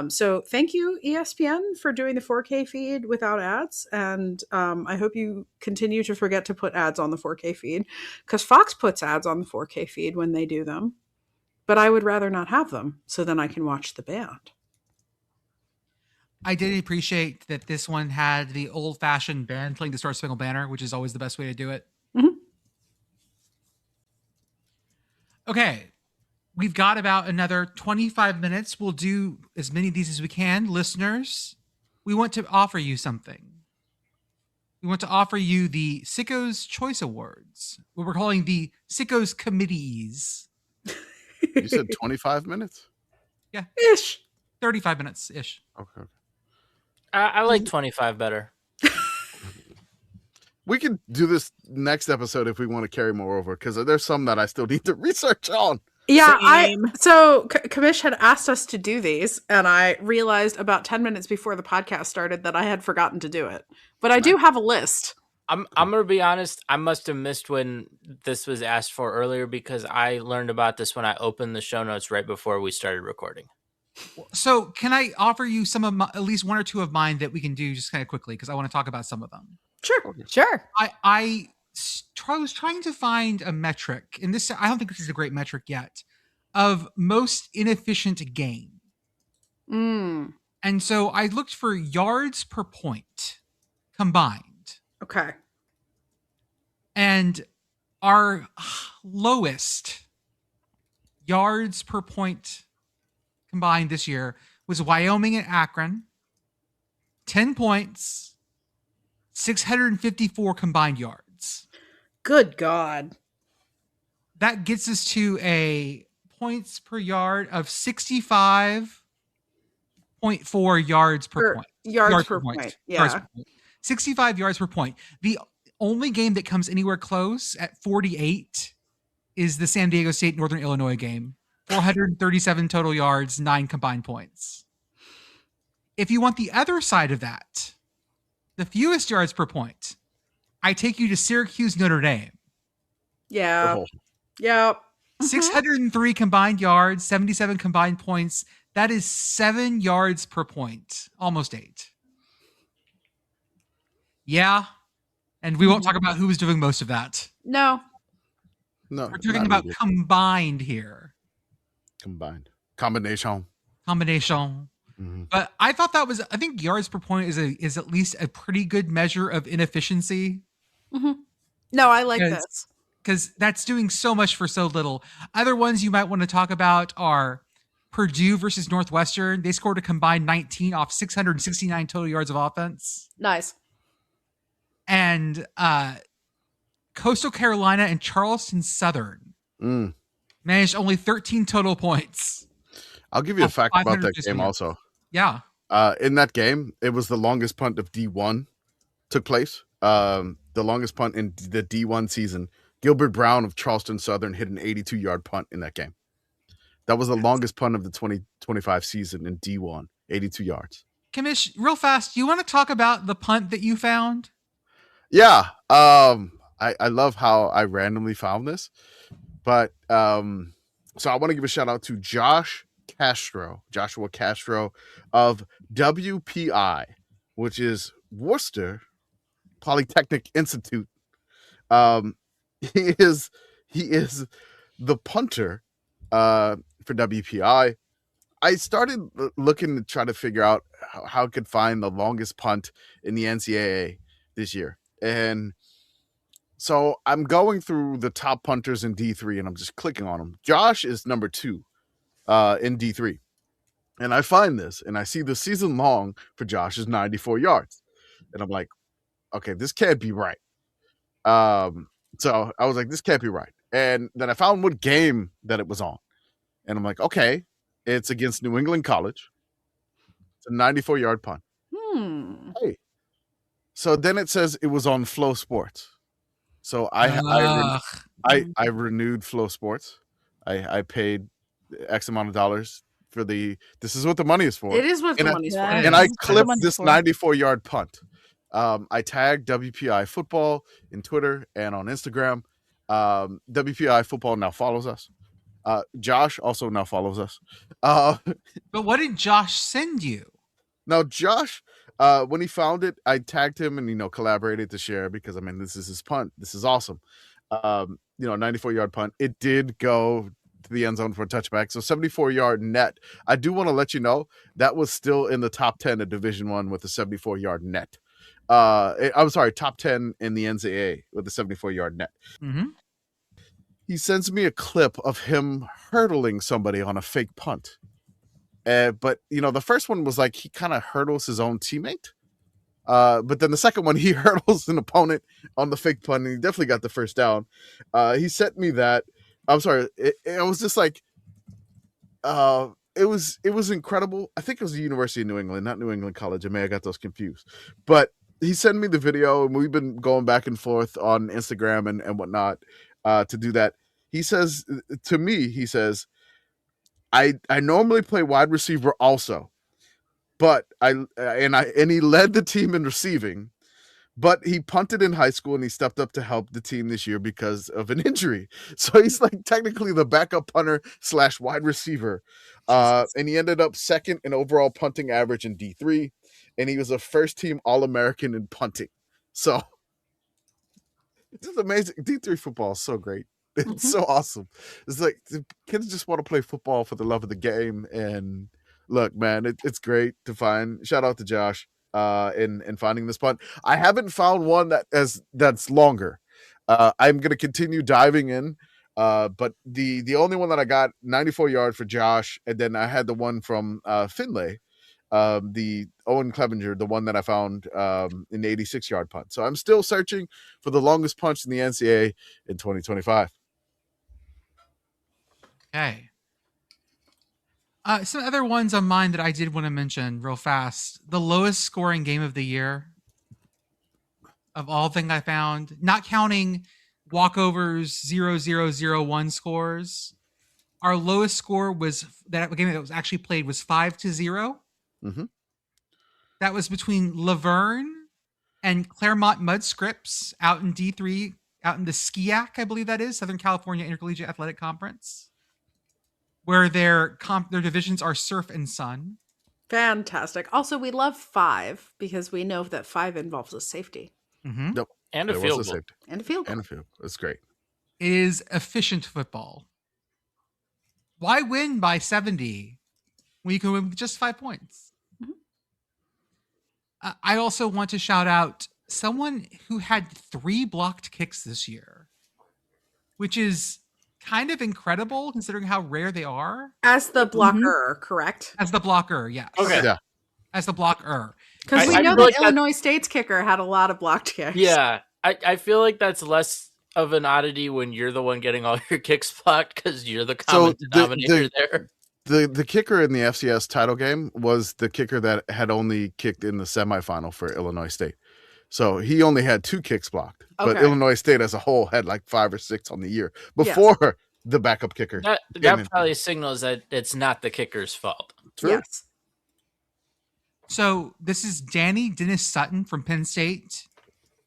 So thank you, ESPN, for doing the 4K feed without ads. And I hope you continue to forget to put ads on the 4K feed, because Fox puts ads on the 4K feed when they do them. But I would rather not have them, so then I can watch the band. I did appreciate that this one had the old-fashioned band playing the Star Spangled Banner, which is always the best way to do it. Mm-hmm. Okay. We've got about another 25 minutes. We'll do as many of these as we can. Listeners, we want to offer you something. We want to offer you the Sickos Choice Awards, what we're calling the Sickos Committies. You said 25 minutes? Yeah. Ish. 35 minutes-ish. Okay. I like 25 better. We could do this next episode if we want to carry more over, because there's some that I still need to research on. Yeah, Commish had asked us to do these, and I realized about 10 minutes before the podcast started that I had forgotten to do it. But I do have a list. I'm gonna be honest, I must have missed when this was asked for earlier, because I learned about this when I opened the show notes right before we started recording. So can I offer you some of at least one or two of mine that we can do just kind of quickly, because I want to talk about some of them. Sure. I was trying to find a metric, and this, I don't think this is a great metric yet, of most inefficient game. Mm. And so I looked for yards per point combined. Okay. And our lowest yards per point combined this year was Wyoming and Akron. 10 points, 654 combined yards. Good God. That gets us to a points per yard of 65.4 yards per point. Yards per point. Yeah. Yards per point. 65 yards per point. The only game that comes anywhere close at 48 is the San Diego State Northern Illinois game. 437 total yards, 9 combined points. If you want the other side of that, the fewest yards per point, I take you to Syracuse Notre Dame. Yeah. Oh. Yeah. 603 combined yards, 77 combined points. That is 7 yards per point, almost 8. Yeah. And we won't talk about who was doing most of that. No. We're talking about combined here. Combination. Mm-hmm. But I thought that was, I think yards per point is at least a pretty good measure of inefficiency. Mm-hmm. No, I like this. Because that's doing so much for so little. Other ones you might want to talk about are Purdue versus Northwestern. They scored a combined 19 off 669 total yards of offense. Nice. And Coastal Carolina and Charleston Southern managed only 13 total points. I'll give you a fact about that game also. Yeah. In that game, it was the longest punt of D1 took place. The longest punt in the D1 season Gilbert Brown of Charleston Southern hit an 82-yard punt in that game. That was the longest punt of the 2025 season in D1, 82 yards. Commish, real fast, you want to talk about the punt that you found? Yeah. I love how I randomly found this. But so I want to give a shout out to Joshua Castro of WPI, which is Worcester Polytechnic Institute. He is the punter for WPI. I started looking to try to figure out how I could find the longest punt in the NCAA this year. And so I'm going through the top punters in D3 and I'm just clicking on them. Josh is number 2 in D3. And I find this and I see the season long for Josh is 94 yards. And I'm like, okay, this can't be right. So I was like, this can't be right. And then I found what game that it was on. And I'm like, okay, it's against New England College. It's a 94-yard punt. Hey. So then it says it was on Flow Sports. So I renewed Flow Sports. I paid X amount of dollars for this is what the money is for. It is what the money's for. And I clipped this 94-yard punt. I tagged WPI Football in Twitter and on Instagram. WPI Football now follows us. Josh also now follows us. But what did Josh send you? Now, Josh, when he found it, I tagged him and, collaborated to share because, I mean, this is his punt. This is awesome. 94-yard punt. It did go to the end zone for a touchback. So 74-yard net. I do want to let you know that was still in the top 10 of Division I with a 74-yard net. I'm sorry, top 10 in the NCAA with a 74-yard net. Mm-hmm. He sends me a clip of him hurdling somebody on a fake punt. But the first one was like he kind of hurdles his own teammate. But then the second one, he hurdles an opponent on the fake punt, and he definitely got the first down. He sent me that. I'm sorry. It was just like, it was incredible. I think it was the University of New England, not New England College. I may have got those confused. But he sent me the video, and we've been going back and forth on Instagram and whatnot to do that. He says to me, I normally play wide receiver also, but he led the team in receiving, but he punted in high school and he stepped up to help the team this year because of an injury. So he's like technically the backup punter / wide receiver. And he ended up second in overall punting average in D3. And he was a first team All-American in punting. So it's just amazing. D3 football is so great. It's so awesome. It's like the kids just want to play football for the love of the game. And look, man, it's great to find. Shout out to Josh in finding this punt. I haven't found one that's longer. I'm gonna continue diving in. But the only one that I got 94 yard for Josh, and then I had the one from Finlay, the Owen Clevenger, the one that I found in the 86-yard punt. So I'm still searching for the longest punch in the NCAA in 2025. Okay. Some other ones on mine that I did want to mention real fast. The lowest scoring game of the year of all things I found, not counting walkovers, 0-0-0-1 scores. Our lowest score was that game that was actually played was 5-0. Mm-hmm. That was between Laverne and Claremont Mudscripts out in D3, out in the SCIAC, I believe that is, Southern California Intercollegiate Athletic Conference, where their divisions are surf and sun. Fantastic. Also, we love 5 because we know that 5 involves a safety. Mm-hmm. Nope. And a field goal. And a field goal. It's great. It is efficient football. Why win by 70 when you can win with just 5 points? Mm-hmm. I also want to shout out someone who had 3 blocked kicks this year, which is kind of incredible considering how rare they are. As the blocker, correct? As the blocker, yes. Okay. Yeah. As the blocker. Because we know that Illinois State's kicker had a lot of blocked kicks. Yeah. I feel like that's less of an oddity when you're the one getting all your kicks blocked because you're the common denominator there. The kicker in the FCS title game was the kicker that had only kicked in the semifinal for Illinois State. So he only had 2 kicks blocked, but Okay. Illinois State as a whole had like 5 or 6 on the year before the backup kicker. That probably signals that it's not the kicker's fault. True. Yes. So this is Danny Dennis Sutton from Penn State.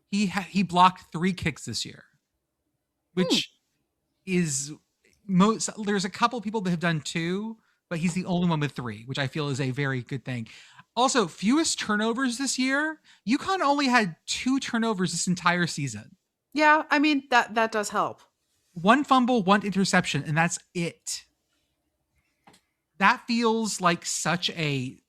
He blocked 3 kicks this year, which is most. There's a couple people that have done 2, but he's the only one with 3, which I feel is a very good thing. Also, fewest turnovers this year. UConn only had 2 turnovers this entire season. Yeah, I mean that does help. 1 fumble, 1 interception, and that's it. That feels like such a.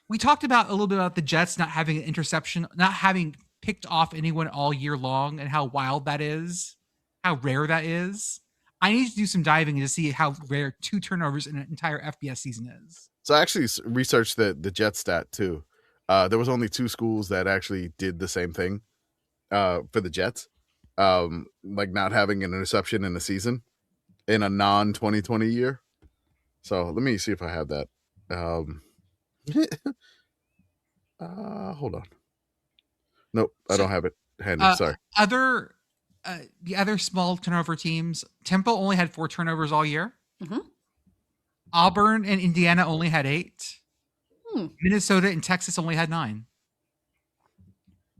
We talked about a little bit about the Jets not having an interception, not having picked off anyone all year long, and how wild that is, how rare that is. I need to do some diving to see how rare 2 turnovers in an entire FBS season is. So I actually researched the Jet stat too. There was only 2 schools that actually did the same thing for the Jets, like not having an interception in a season in a non-2020 year. So let me see if I have that. Hold on. Nope, I don't have it handy. Sorry. The other small turnover teams, Temple only had 4 turnovers all year. Mm-hmm. Auburn and Indiana only had 8. Minnesota and Texas only had 9.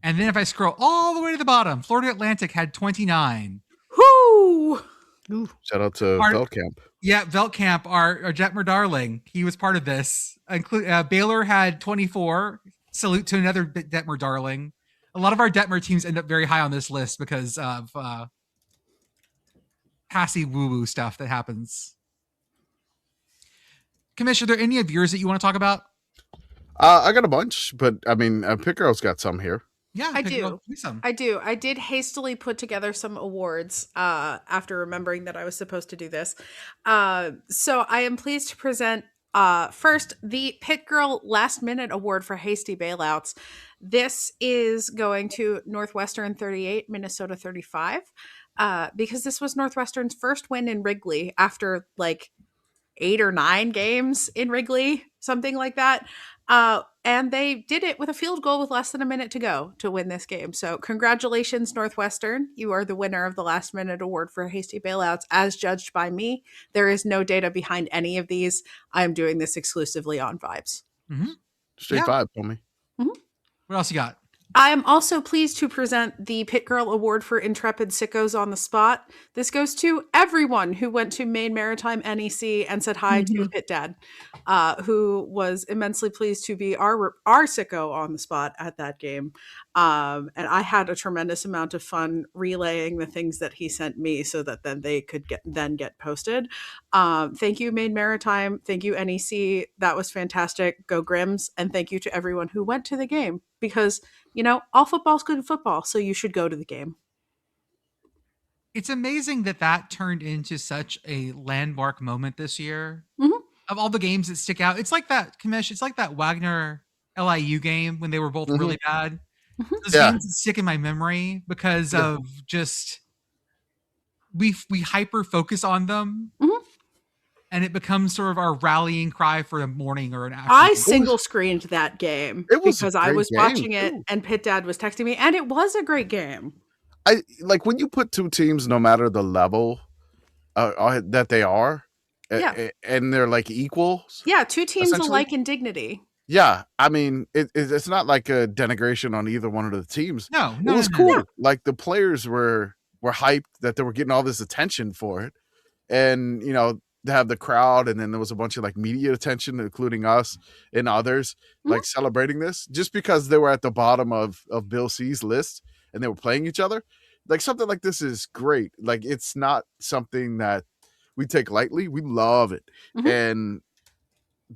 And then if I scroll all the way to the bottom, Florida Atlantic had 29. Whoo! Shout out to Veldkamp. Yeah, Veldkamp, our Jetmer darling. He was part of this. Baylor had 24. Salute to another Detmer darling. A lot of our Detmer teams end up very high on this list because of passy woo-woo stuff that happens. Commish, are there any of yours that you want to talk about? I got a bunch, but I mean, Pitt Girl's got some here. Yeah, I do. I do. I did hastily put together some awards after remembering that I was supposed to do this. So I am pleased to present first the Pitt Girl Last Minute Award for Hasty Bailouts. This is going to Northwestern 38, Minnesota 35, because this was Northwestern's first win in Wrigley after like 8 or 9 games in Wrigley, something like that. And they did it with a field goal with less than a minute to go to win this game. So congratulations, Northwestern. You are the winner of the Last Minute Award for Hasty Bailouts, as judged by me. There is no data behind any of these. I'm doing this exclusively on vibes. Mm-hmm. Straight vibe, homie. Mm-hmm. What else you got? I am also pleased to present the Pitt Girl Award for Intrepid Sickos on the Spot. This goes to everyone who went to Maine Maritime NEC and said hi to Pitt Dad, who was immensely pleased to be our sicko on the spot at that game. And I had a tremendous amount of fun relaying the things that he sent me so that then they could get posted. Thank you, Maine Maritime. Thank you, NEC. That was fantastic. Go Grims. And thank you to everyone who went to the game because, you know, all football's good football, so you should go to the game. It's amazing that turned into such a landmark moment this year. Mm-hmm. Of all the games that stick out, it's like that, Commish, it's like that Wagner LIU game when they were both really bad. Those games that stick in my memory because of just we hyper focus on them. Mm-hmm. And it becomes sort of our rallying cry for a morning or an afternoon. I single screened that game because I was watching it and Pitt Dad was texting me, and it was a great game. I like when you put 2 teams, no matter the level that they are, and they're like equals. Yeah, 2 teams alike in dignity. Yeah, I mean, it's not like a denigration on either one of the teams. No, it was cool. No. Like the players were hyped that they were getting all this attention for it, and you know. To have the crowd, and then there was a bunch of like media attention, including us and others, like celebrating this just because they were at the bottom of Bill C's list and they were playing each other. Like something like this is great. Like it's not something that we take lightly. We love it. And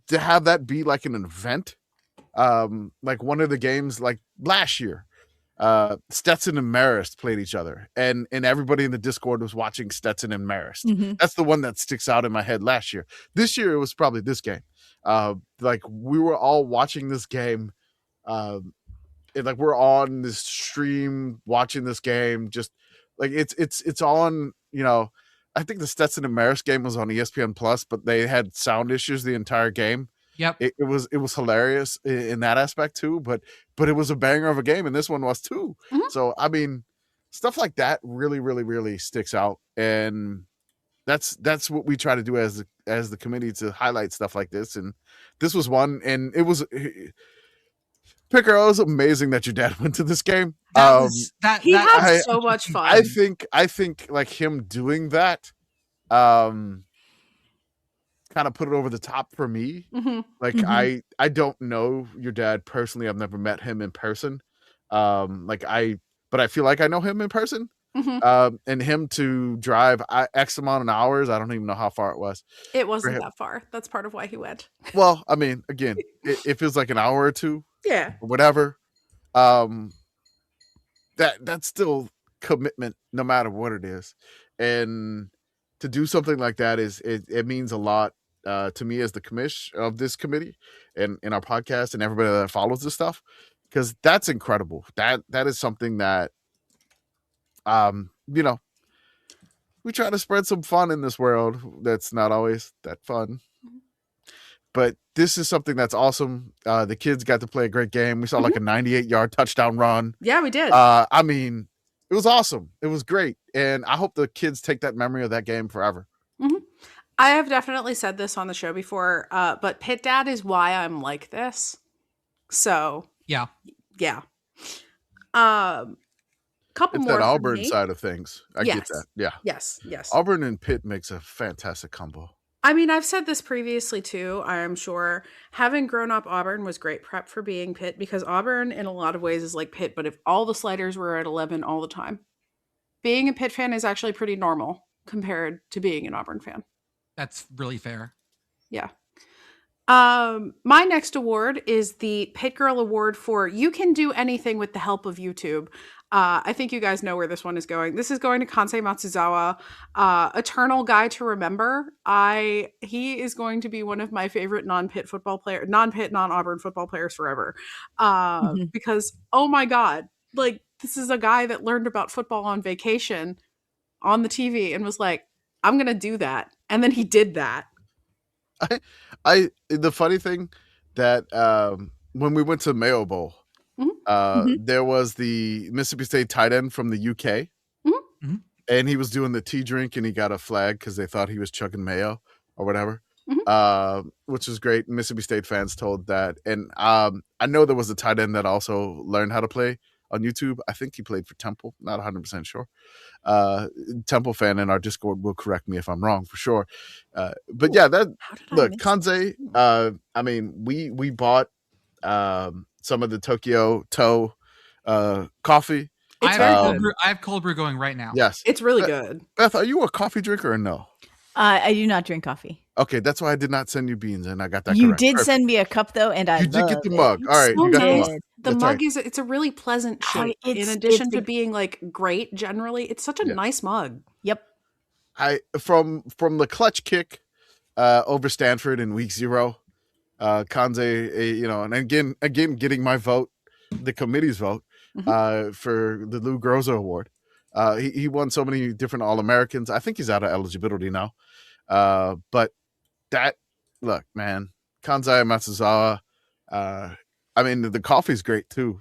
to have that be like an event, like one of the games like last year, Stetson and Marist played each other, and everybody in the Discord was watching Stetson and Marist. That's the one that sticks out in my head last year. This year it was probably this game. Like we were all watching this game, and like we're on this stream watching this game. Just like it's on. You know, I think the Stetson and Marist game was on ESPN Plus, but they had sound issues the entire game. Yep. It was hilarious in that aspect too, but it was a banger of a game, and this one was too. Mhm. So I mean, stuff like that really, really, really sticks out, and that's what we try to do as the committee, to highlight stuff like this. And this was one, and it was Pitt Girl, it was amazing that your dad went to this game. That was that. He that had was so much fun. I think like him doing that, kind of put it over the top for me. Mhm. Like Mhm. I don't know your dad personally. I've never met him in person. But I feel like I know him in person. Mhm. And him to drive X amount of hours, I don't even know how far it was. It wasn't that far. That's part of why he went. Well, I mean, again, it feels like an hour or two, Yeah. or whatever. That's still commitment, no matter what it is. And to do something like that it means a lot to me as the commish of this committee, and in our podcast, and everybody that follows this stuff, because that's incredible. That is something that you know, we try to spread some fun in this world that's not always that fun. But this is something that's awesome. The kids got to play a great game. We saw like a 98-yard touchdown run. Yeah, we did. I mean, it was awesome. It was great. And I hope the kids take that memory of that game forever. I have definitely said this on the show before, but Pitt Dad is why I'm like this. So yeah. Couple It's more that from Auburn me. side of things. I get that. Yeah. Yes. Auburn and Pitt makes a fantastic combo. I mean, I've said this previously too, I'm sure. Having grown up Auburn was great prep for being Pitt, because Auburn in a lot of ways is like Pitt, but if all the sliders were at 11 all the time. Being a Pitt fan is actually pretty normal compared to being an Auburn fan. That's really fair. Yeah. My next award is the Pitt Girl Award for You Can Do Anything with the Help of YouTube. I think you guys know where this one is going. This is going to Kansei Matsuzawa, eternal guy to remember. He is going to be one of my favorite non-Pitt, non-Auburn football players forever. Because, oh my God, like, this is a guy that learned about football on vacation on the TV and was like, I'm going to do that. And then he did that. The funny thing that when we went to Mayo Bowl, there was the Mississippi State tight end from the UK, and he was doing the tea drink, and he got a flag because they thought he was chugging mayo or whatever, which was great. Mississippi State fans told that, and I know there was a tight end that also learned how to play on YouTube. I think he played for Temple, not 100% sure. Temple fan in our Discord will correct me if I'm wrong, for sure. But yeah, look, Kansei. I mean, we bought some of the Tokyo Toe coffee. It's very good. I have cold brew going right now. Yes, it's really good. Beth, are you a coffee drinker or no? I do not drink coffee. Okay, that's why I did not send you beans, and I got that. You correct. did Perfect. send me a cup though, and you did get the mug. All right, you got the mug. The mug it's a really pleasant shape. In addition to being like great generally, it's such a nice mug. Yep. From the clutch kick over Stanford in week 0, Kansei, and again getting my vote, the committee's vote, for the Lou Groza Award. He won so many different All-Americans. I think he's out of eligibility now. But that, look, man, Kansei Matsuzawa, I mean, the coffee's great too.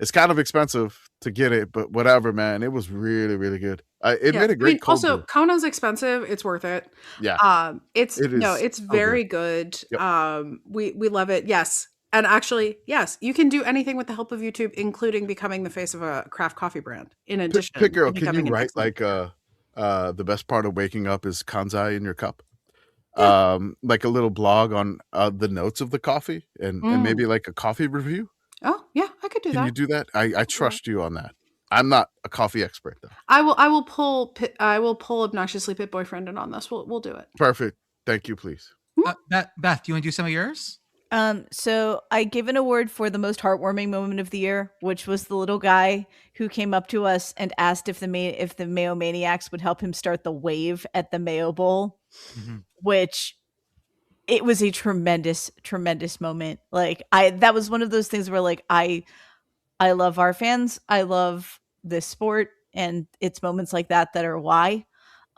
It's kind of expensive to get it, but whatever, man. It was really, really good. It made a great cold also, brew. Kono's expensive. It's worth it. Yeah. It's very good. Yep. We love it. Yes. And actually, yes, you can do anything with the help of YouTube, including becoming the face of a craft coffee brand. In addition, Pitt Girl, can you write like the best part of waking up is Kansei in your cup? Yeah. Like a little blog on the notes of the coffee and maybe like a coffee review. Oh yeah, I could do that. Can you do that? I trust you on that. I'm not a coffee expert though. I will pull obnoxiously Pit Boyfriend in on this. We'll do it. Perfect. Thank you, please. Beth, do you want to do some of yours? So I give an award for the most heartwarming moment of the year, which was the little guy who came up to us and asked if the Mayo Maniacs would help him start the wave at the Mayo Bowl, which it was a tremendous, tremendous moment. Like that was one of those things where like I love our fans. I love this sport, and it's moments like that are why.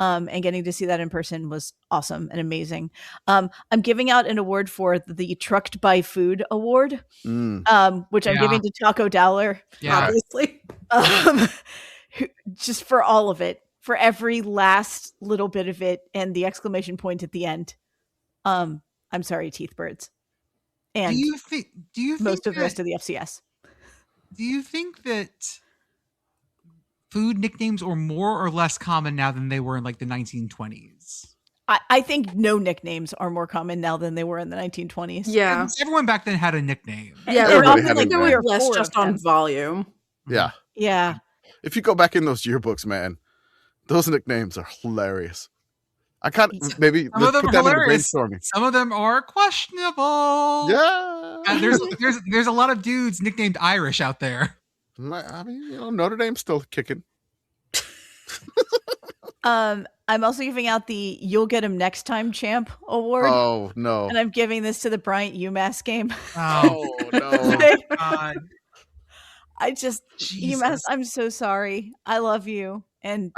And getting to see that in person was awesome and amazing. I'm giving out an award for the Trucked by Food Award, which I'm giving to Taco Dowler, obviously, just for all of it, for every last little bit of it, and the exclamation point at the end. I'm sorry, Teeth Birds, and do you think most of the rest of the FCS. Do you think that food nicknames are more or less common now than they were in like the 1920s? I think no nicknames are more common now than they were in the 1920s. Yeah. Everyone back then had a nickname. Yeah, everybody had a like nickname. less just on volume. Yeah. Yeah. If you go back in those yearbooks, man, those nicknames are hilarious. I can't maybe some of them put are that in the hilarious. brainstorming. Some of them are questionable. Yeah. And there's a lot of dudes nicknamed Irish out there. I mean, Notre Dame's still kicking. I'm also giving out the "You'll Get 'Em Next Time" champ award. Oh no! And I'm giving this to the Bryant UMass game. Oh no! God. I just UMass. I'm so sorry. I love you, and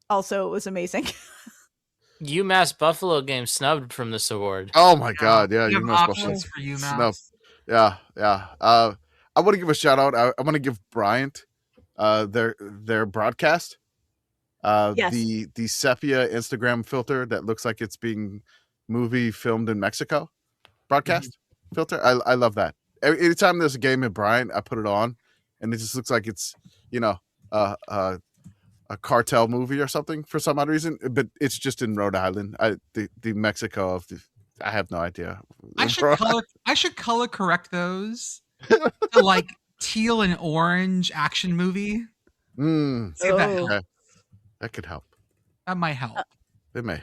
also it was amazing. UMass Buffalo game snubbed from this award. Oh my God! Yeah, UMass Buffalo for UMass. Snubbed. Yeah. I want to give a shout out. I want to give Bryant their broadcast. Yes. The sepia Instagram filter that looks like it's being movie filmed in Mexico broadcast filter. I love that. Anytime there's a game in Bryant, I put it on, and it just looks like it's a cartel movie or something for some odd reason. But it's just in Rhode Island. The Mexico of the. I have no idea. I should color correct those to like teal and orange action movie. That could help. That might help. It may.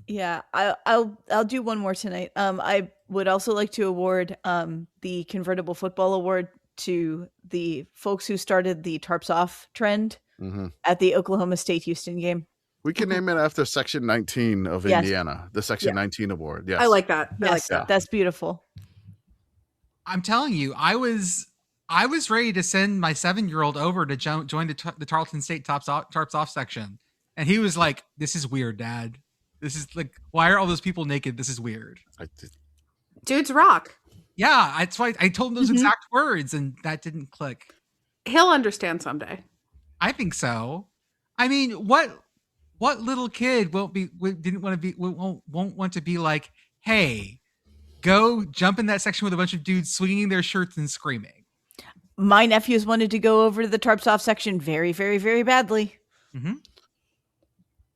Yeah, I'll do one more tonight. I would also like to award the convertible football award to the folks who started the tarps off trend at the Oklahoma State Houston game. We can name it after Section 19 of Indiana, the Section 19 award. Yes, I like that. Yes, I like that. That's beautiful. I'm telling you, I was ready to send my 7-year-old over to join the Tarleton State tarps off section, and he was like, "This is weird, Dad. This is like, why are all those people naked? This is weird." Dudes rock. Yeah, that's why I told him those exact words, and that didn't click. He'll understand someday. I think so. I mean, what little kid won't want to be like, "Hey, go jump in that section with a bunch of dudes swinging their shirts and screaming"? My nephews wanted to go over to the tarps off section very, very, very badly.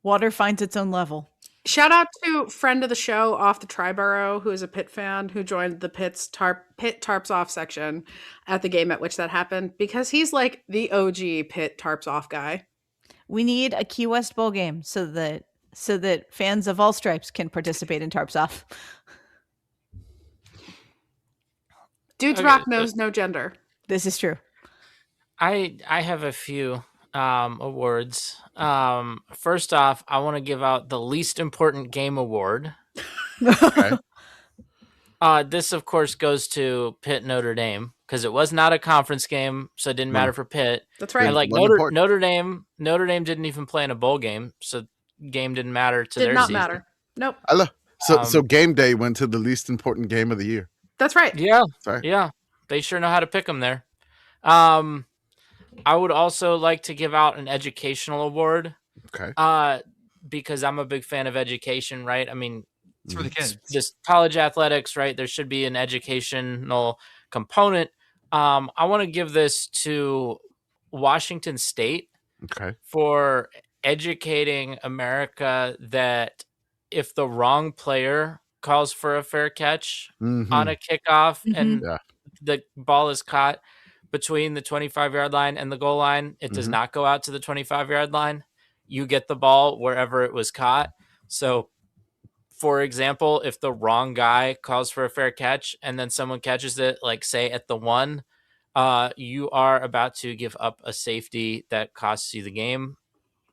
Water finds its own level. Shout out to friend of the show off the Triborough, who is a Pitt fan, who joined the Pitt tarps off section at the game at which that happened, because he's like the OG Pitt tarps off guy. We need a Key West bowl game so that fans of all stripes can participate in tarps off. Dudes rock knows no gender. This is true. I have a few awards. First off, I want to give out the least important game award. Okay. This, of course, goes to Pitt Notre Dame because it was not a conference game, so it didn't matter for Pitt. That's right. And like Notre Dame didn't even play in a bowl game, so game didn't matter to their season. Did not matter. Nope. So game day went to the least important game of the year. That's right. Yeah. Sorry. Yeah. They sure know how to pick them there. I would also like to give out an educational award. Okay. Because I'm a big fan of education, right? I mean, it's for the kids. Just college athletics, right? There should be an educational component. I want to give this to Washington State for educating America that if the wrong player calls for a fair catch on a kickoff and the ball is caught between the 25-yard line and the goal line, it does not go out to the 25-yard line. You get the ball wherever it was caught. So, for example, if the wrong guy calls for a fair catch and then someone catches it, like say at the 1, you are about to give up a safety that costs you the game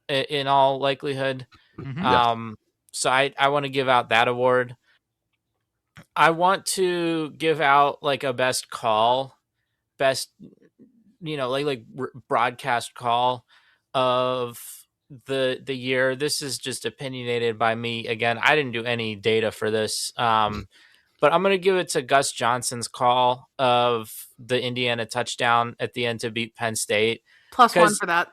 in all likelihood. So I want to give out that award. I want to give out like a best call, like broadcast call of the year. This is just opinionated by me. Again, I didn't do any data for this. But I'm going to give it to Gus Johnson's call of the Indiana touchdown at the end to beat Penn State. +1 for that.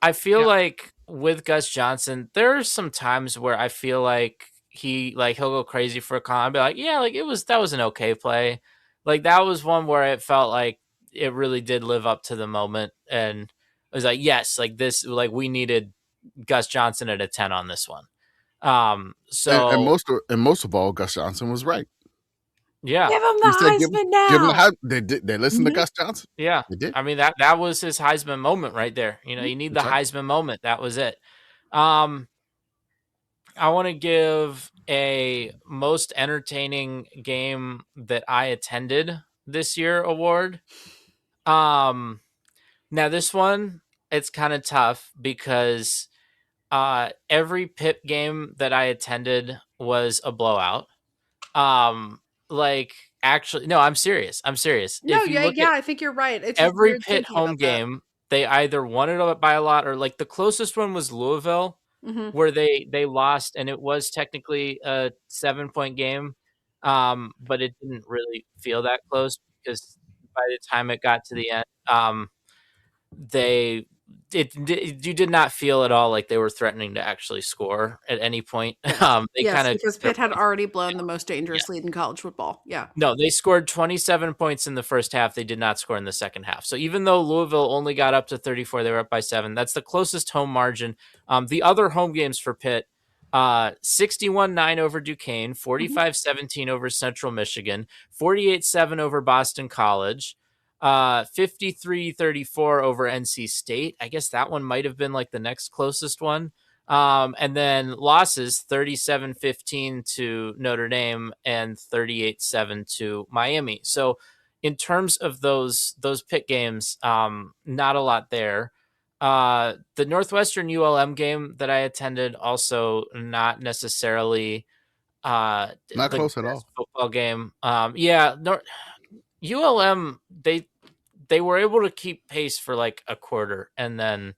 I feel like with Gus Johnson, there are some times where I feel like he'll go crazy for a call. I'll be like, yeah, like that was an okay play. Like that was one where it felt like it really did live up to the moment. And it was like, yes, like this, like we needed Gus Johnson at a 10 on this one. So and most of all, Gus Johnson was right. Yeah, give him the Heisman now. Give him the They listened to Gus Johnson. Yeah, they did. I mean that was his Heisman moment right there. You know, you need the Heisman moment. That was it. I want to give a most entertaining game that I attended this year award. Now this one, it's kind of tough because every Pitt game that I attended was a blowout. Actually, no, I'm serious. No, I think you're right. It's every Pitt home game, they either won it by a lot or like the closest one was Louisville, where they lost, and it was technically a 7-point game, but it didn't really feel that close because by the time it got to the end, you did not feel at all like they were threatening to actually score at any point. Because Pitt had already blown the most dangerous lead in college football. Yeah. No, they scored 27 points in the first half. They did not score in the second half. So even though Louisville only got up to 34, they were up by 7. That's the closest home margin. The other home games for Pitt, 61-9 over Duquesne, 45-17 over Central Michigan, 48-7 over Boston College, 53-34 over NC State. I guess that one might have been like the next closest one. And then losses 37-15 to Notre Dame and 38-7 to Miami. So in terms of those Pitt games, not a lot there. The Northwestern ULM game that I attended, also not necessarily not close at all. Football game. ULM, they were able to keep pace for like a quarter, and then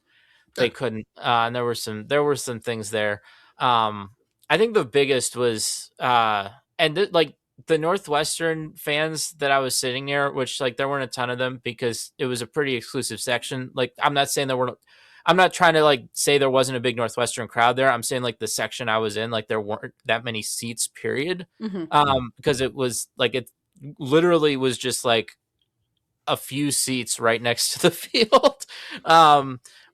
they couldn't. And there were some things there. I think the biggest was the Northwestern fans that I was sitting near, which like there weren't a ton of them because it was a pretty exclusive section. Like I'm not trying to like say there wasn't a big Northwestern crowd there. I'm saying like the section I was in, like there weren't that many seats, period. Because it was like it literally was just like a few seats right next to the field.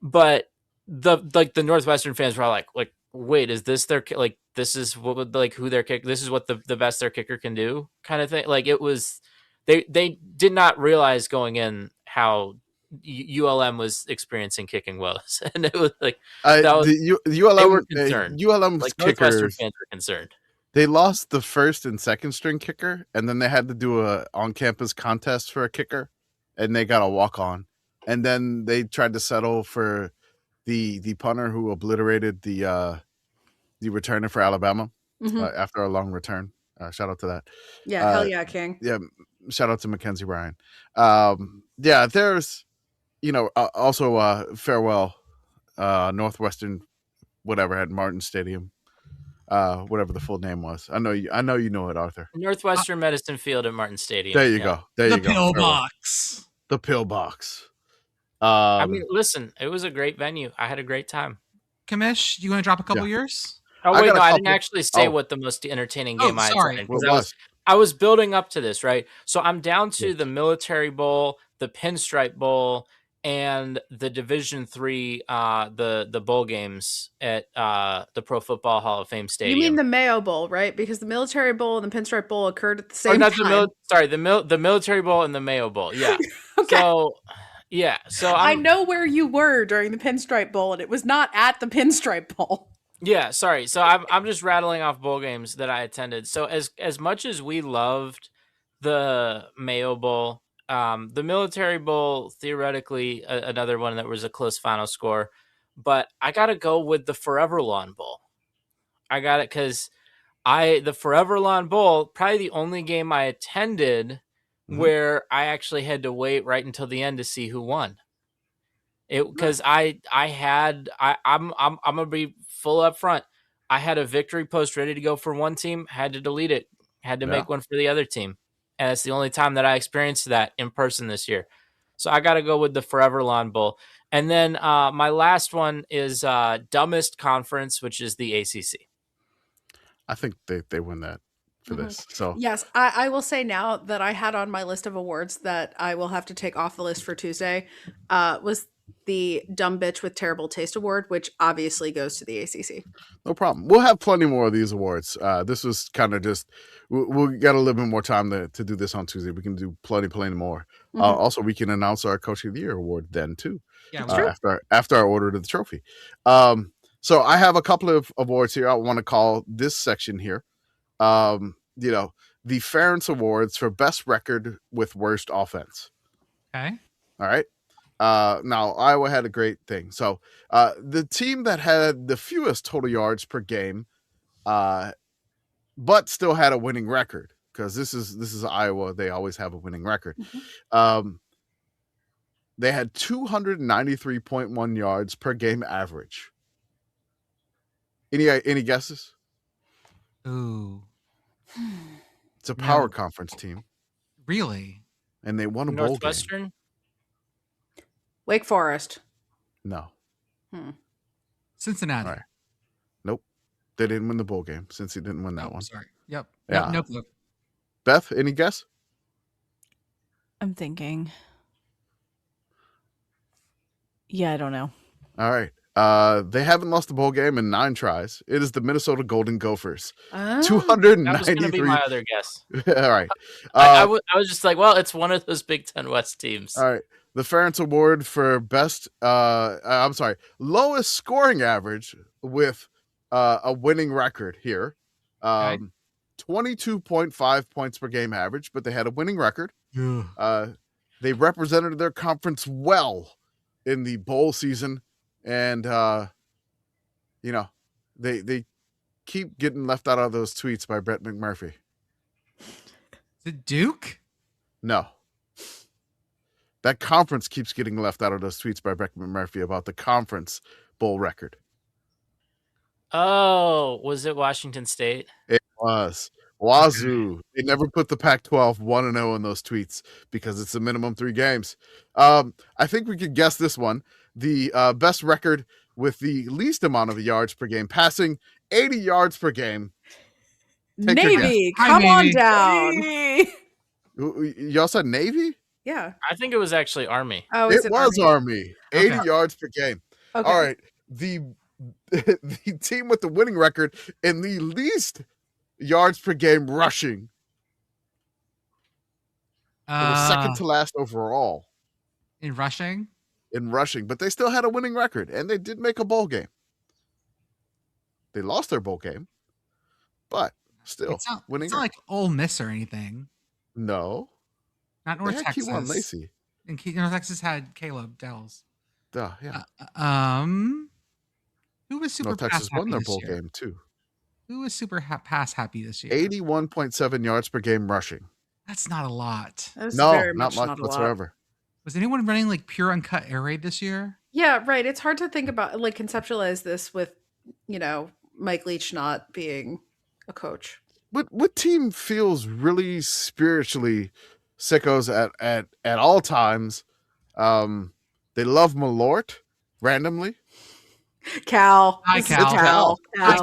But the Northwestern fans were all like, wait, is this their like? This is what would like who their kick? This is what the best their kicker can do, kind of thing. Like it was, they did not realize going in how ULM was experiencing kicking woes, and it was like ULM they were concerned. ULM's like kickers, Northwestern fans were concerned. They lost the first and second string kicker, and then they had to do a on-campus contest for a kicker, and they got a walk-on. And then they tried to settle for the punter who obliterated the returner for Alabama after a long return. Shout out to that. Yeah, hell yeah, King. Yeah, shout out to Mackenzie Bryan. There's, also farewell Northwestern, whatever, at Martin Stadium. Whatever the full name was. I know you know it, Arthur. Northwestern Medicine Field at Martin Stadium. There you go. There you go. Pillbox. The Pillbox. I mean, listen, it was a great venue. I had a great time. Commish, you want to drop a couple years? Oh wait, I didn't actually say what the most entertaining game I attended. I was building up to this, right? So I'm down to the Military Bowl, the Pinstripe Bowl, and the Division III, the bowl games at the Pro Football Hall of Fame Stadium. You mean the Mayo Bowl, right? Because the Military Bowl and the Pinstripe Bowl occurred at the same time. The Military Bowl and the Mayo Bowl. Yeah. Okay. So I know where you were during the Pinstripe Bowl, and it was not at the Pinstripe Bowl. Yeah, sorry. So I'm just rattling off bowl games that I attended. So as much as we loved the Mayo Bowl, the Military Bowl, theoretically another one that was a close final score, but I got to go with the Forever Lawn Bowl. I got it because the Forever Lawn Bowl, probably the only game I attended where I actually had to wait right until the end to see who won. Because I'm gonna be full up front. I had a victory post ready to go for one team, had to delete it, had to make one for the other team, and it's the only time that I experienced that in person this year. So I got to go with the Forever Lawn Bowl. And then my last one is dumbest conference, which is the ACC. I think they win that for this. So yes, I will say now that I had on my list of awards that I will have to take off the list for Tuesday was the Dumb Bitch with Terrible Taste Award, which obviously goes to the ACC. No problem. We'll have plenty more of these awards. This was kind of just, we'll get a little bit more time to do this on Tuesday. We can do plenty more. Also, we can announce our Coach of the Year award then too. Yeah, after I ordered the trophy. So I have a couple of awards here. I want to call this section here. The Ferentz Awards for best record with worst offense. Okay. All right. Now Iowa had a great thing. So the team that had the fewest total yards per game, but still had a winning record, because this is Iowa. They always have a winning record. They had 293.1 yards per game average. Any guesses? Ooh. It's a power conference team. Really? And they won a bowl game. Northwestern? Wake Forest. No. Cincinnati. Right. Nope. They didn't win the bowl game, since he didn't win that one. Sorry. Yep. Yeah. Nope. Beth, any guess? I'm thinking. Yeah, I don't know. All right. They haven't lost a bowl game in 9 tries. It is the Minnesota Golden Gophers. 293. That was going to be my other guess. All right. I was just like, well, it's one of those Big Ten West teams. All right. The Ferentz Award for lowest scoring average with a winning record here. 22.5 points per game average, but they had a winning record. They represented their conference well in the bowl season, and they keep getting left out of those tweets by Brett McMurphy. The Duke? No. That conference keeps getting left out of those tweets by Brett McMurphy about the conference bowl record. Oh, was it Washington State? It was. Wazoo. They never put the Pac-12 1-0 in those tweets because it's a minimum 3 games. I think we could guess this one. The best record with the least amount of yards per game, passing 80 yards per game. Take Navy, come on down. Y'all said Navy? Yeah. I think it was actually Army. Oh, it was Army. 80 yards per game. Okay. All right. The team with the winning record and the least yards per game rushing. They were second to last overall. In rushing, but they still had a winning record, and they did make a bowl game. They lost their bowl game, but still winning. It's not like Ole Miss or anything. No. Not North Texas. Keywan Lacey. And North Texas had Caleb Dells. Yeah. Who was super North pass Texas happy won their this bowl year? game too. Who was super pass happy this year? 81.7 yards per game rushing. That's not a lot. No, not much whatsoever. Was anyone running like pure uncut air raid this year? Yeah, right. It's hard to think about, like, conceptualize this with, Mike Leach not being a coach. What team feels really spiritually sickos at all times? They love Malort randomly. Cal. Hi, Cal.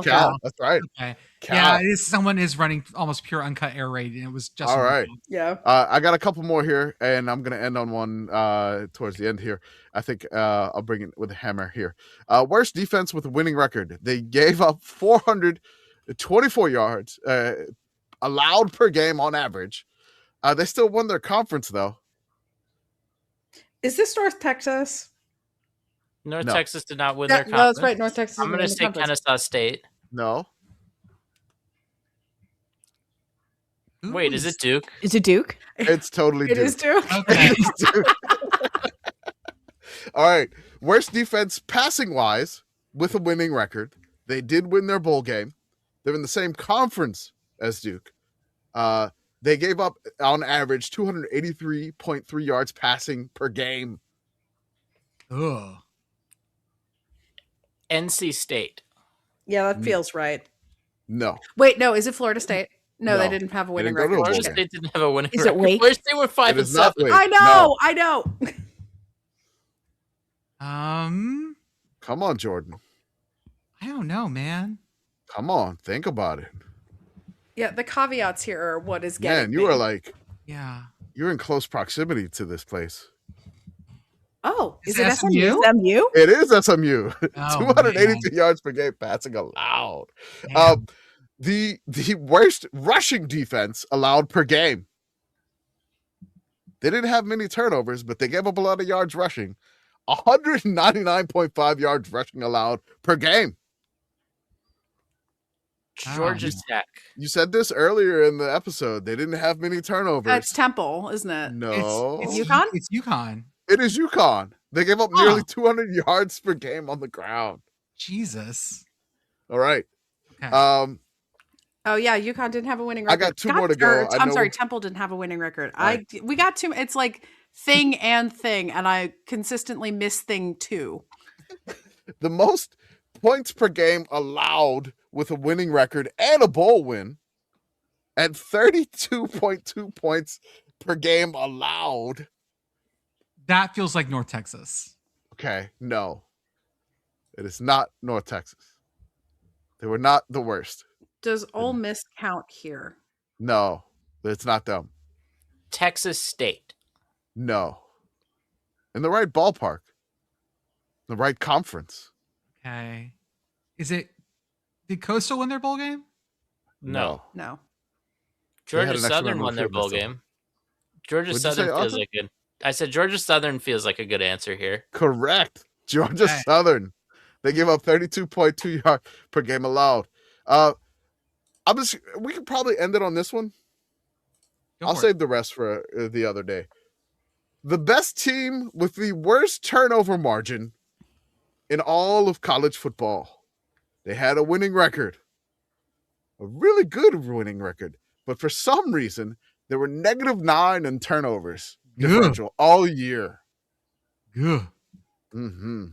Cal. That's right. Okay. Cal. Yeah, someone is running almost pure uncut air raid, and it was just all right. Yeah. I got a couple more here, and I'm gonna end on one towards the end here. I think I'll bring it with a hammer here. Worst defense with a winning record. They gave up 424 yards allowed per game on average. They still won their conference though. Is this North Texas? North Texas did not win their conference. No, that's right. North Texas. I'm going to say Kennesaw State. No. Wait, is it Duke? Is it Duke? It's totally Duke. It is Duke. Okay. All right. Worst defense passing wise with a winning record. They did win their bowl game. They're in the same conference as Duke. They gave up on average 283.3 yards passing per game. Ugh. NC State. Yeah, that feels right. No. Wait, no, is it Florida State? No, they No. didn't have a They winning didn't go to record. a bowl Florida game. State didn't have a winning Is it record. Wake? Florida State were 5 It and is not 7. Wake. I know, I know. Come on, Jordan. I don't know, man. Come on. Think about it. Yeah, the caveats here are what is getting Man, you me. are like, Yeah. you're in close proximity to this place. Oh, Is is it it SMU? SMU? It is SMU. Oh, 282 yards per game passing allowed. Damn. The worst rushing defense allowed per game. They didn't have many turnovers, but they gave up a lot of yards rushing. 199.5 yards rushing allowed per game. Georgia Tech. You said this earlier in the episode. They didn't have many turnovers. That's Temple, isn't it? No. It's UConn? It's UConn. It is UConn. They gave up nearly 200 yards per game on the ground. Jesus. All right. Okay. Oh yeah, UConn didn't have a winning record. I got two more to go. I'm sorry, Temple didn't have a winning record. Right. We got two. It's like thing and thing, and I consistently miss thing two. The most points per game allowed with a winning record and a bowl win at 32.2 points per game allowed. That feels like North Texas. Okay, no. It is not North Texas. They were not the worst. Does Ole Miss count here? No, it's not them. Texas State. No. In the right ballpark. The right conference. Okay. Did Coastal win their bowl game? No. No. Georgia an extra Southern member won their of bowl Missile. game. Georgia What'd you Southern say, feels Arthur? like good. I said Georgia Southern feels like a good answer here. Correct. Georgia Okay. Southern. They give up 32.2 yards per game allowed. We could probably end it on this one. I'll save the rest for the other day. The best team with the worst turnover margin in all of college football. They had a winning record. A really good winning record. But for some reason, they were -9 in turnovers differential all year. Good. Mm-hmm.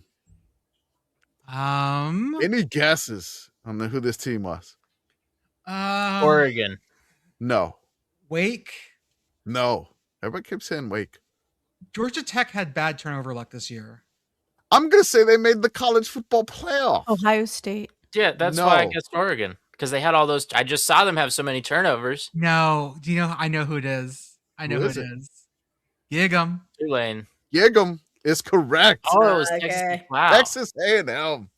Um. Any guesses on who this team was? Oregon. No. Wake. No. Everybody keeps saying Wake. Georgia Tech had bad turnover luck this year. I'm going to say they made the college football playoff. Ohio State. Yeah, that's why I No. guessed Oregon. Because they had all those. I just saw them have so many turnovers. No. Do you know? I know who it is. I know who it is. Gig'em. Tulane. Gig'em is correct. Oh, it was Okay. Texas. Wow. Texas A&M.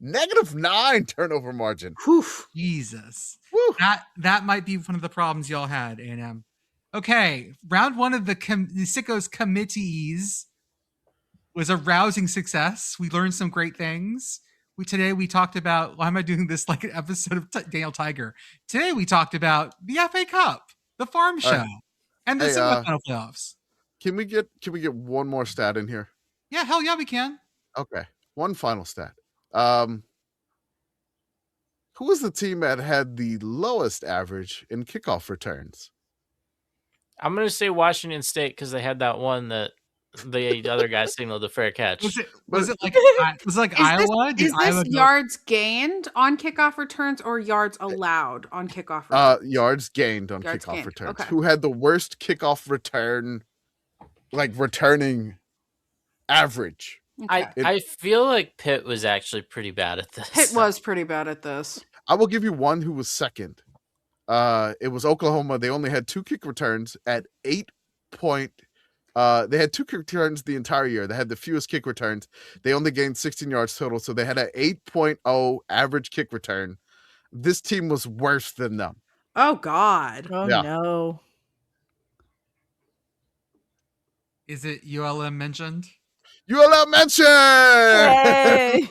-9 turnover margin. Whew. Jesus. Woo. That might be one of the problems y'all had, A&M. Okay, round one of the Sickos Committees was a rousing success. We learned some great things. Today we talked about, why am I doing this like an episode of Daniel Tiger? Today we talked about the FA Cup, the Farm Show, and the semifinal playoffs. Can we get one more stat in here? Yeah, hell yeah, we can. Okay. One final stat. Who was the team that had the lowest average in kickoff returns? I'm going to say Washington State because they had that one that the other guy signaled a fair catch. Was it like Iowa? Is this yards gained on kickoff returns or yards allowed on kickoff returns? Yards gained on Yards kickoff gained. returns. Okay. Who had the worst kickoff return, like returning average? Okay. I feel like Pitt was actually pretty bad at this. Pitt was pretty bad at this. I will give you one who was second. It was Oklahoma. They only had 2 kick returns at 8 point. They had 2 kick returns the entire year. They had the fewest kick returns. They only gained 16 yards total, so they had an 8.0 average kick return. This team was worse than them. Oh God. Oh Yeah. no. Is it ULM mentioned? ULM mention! Hey.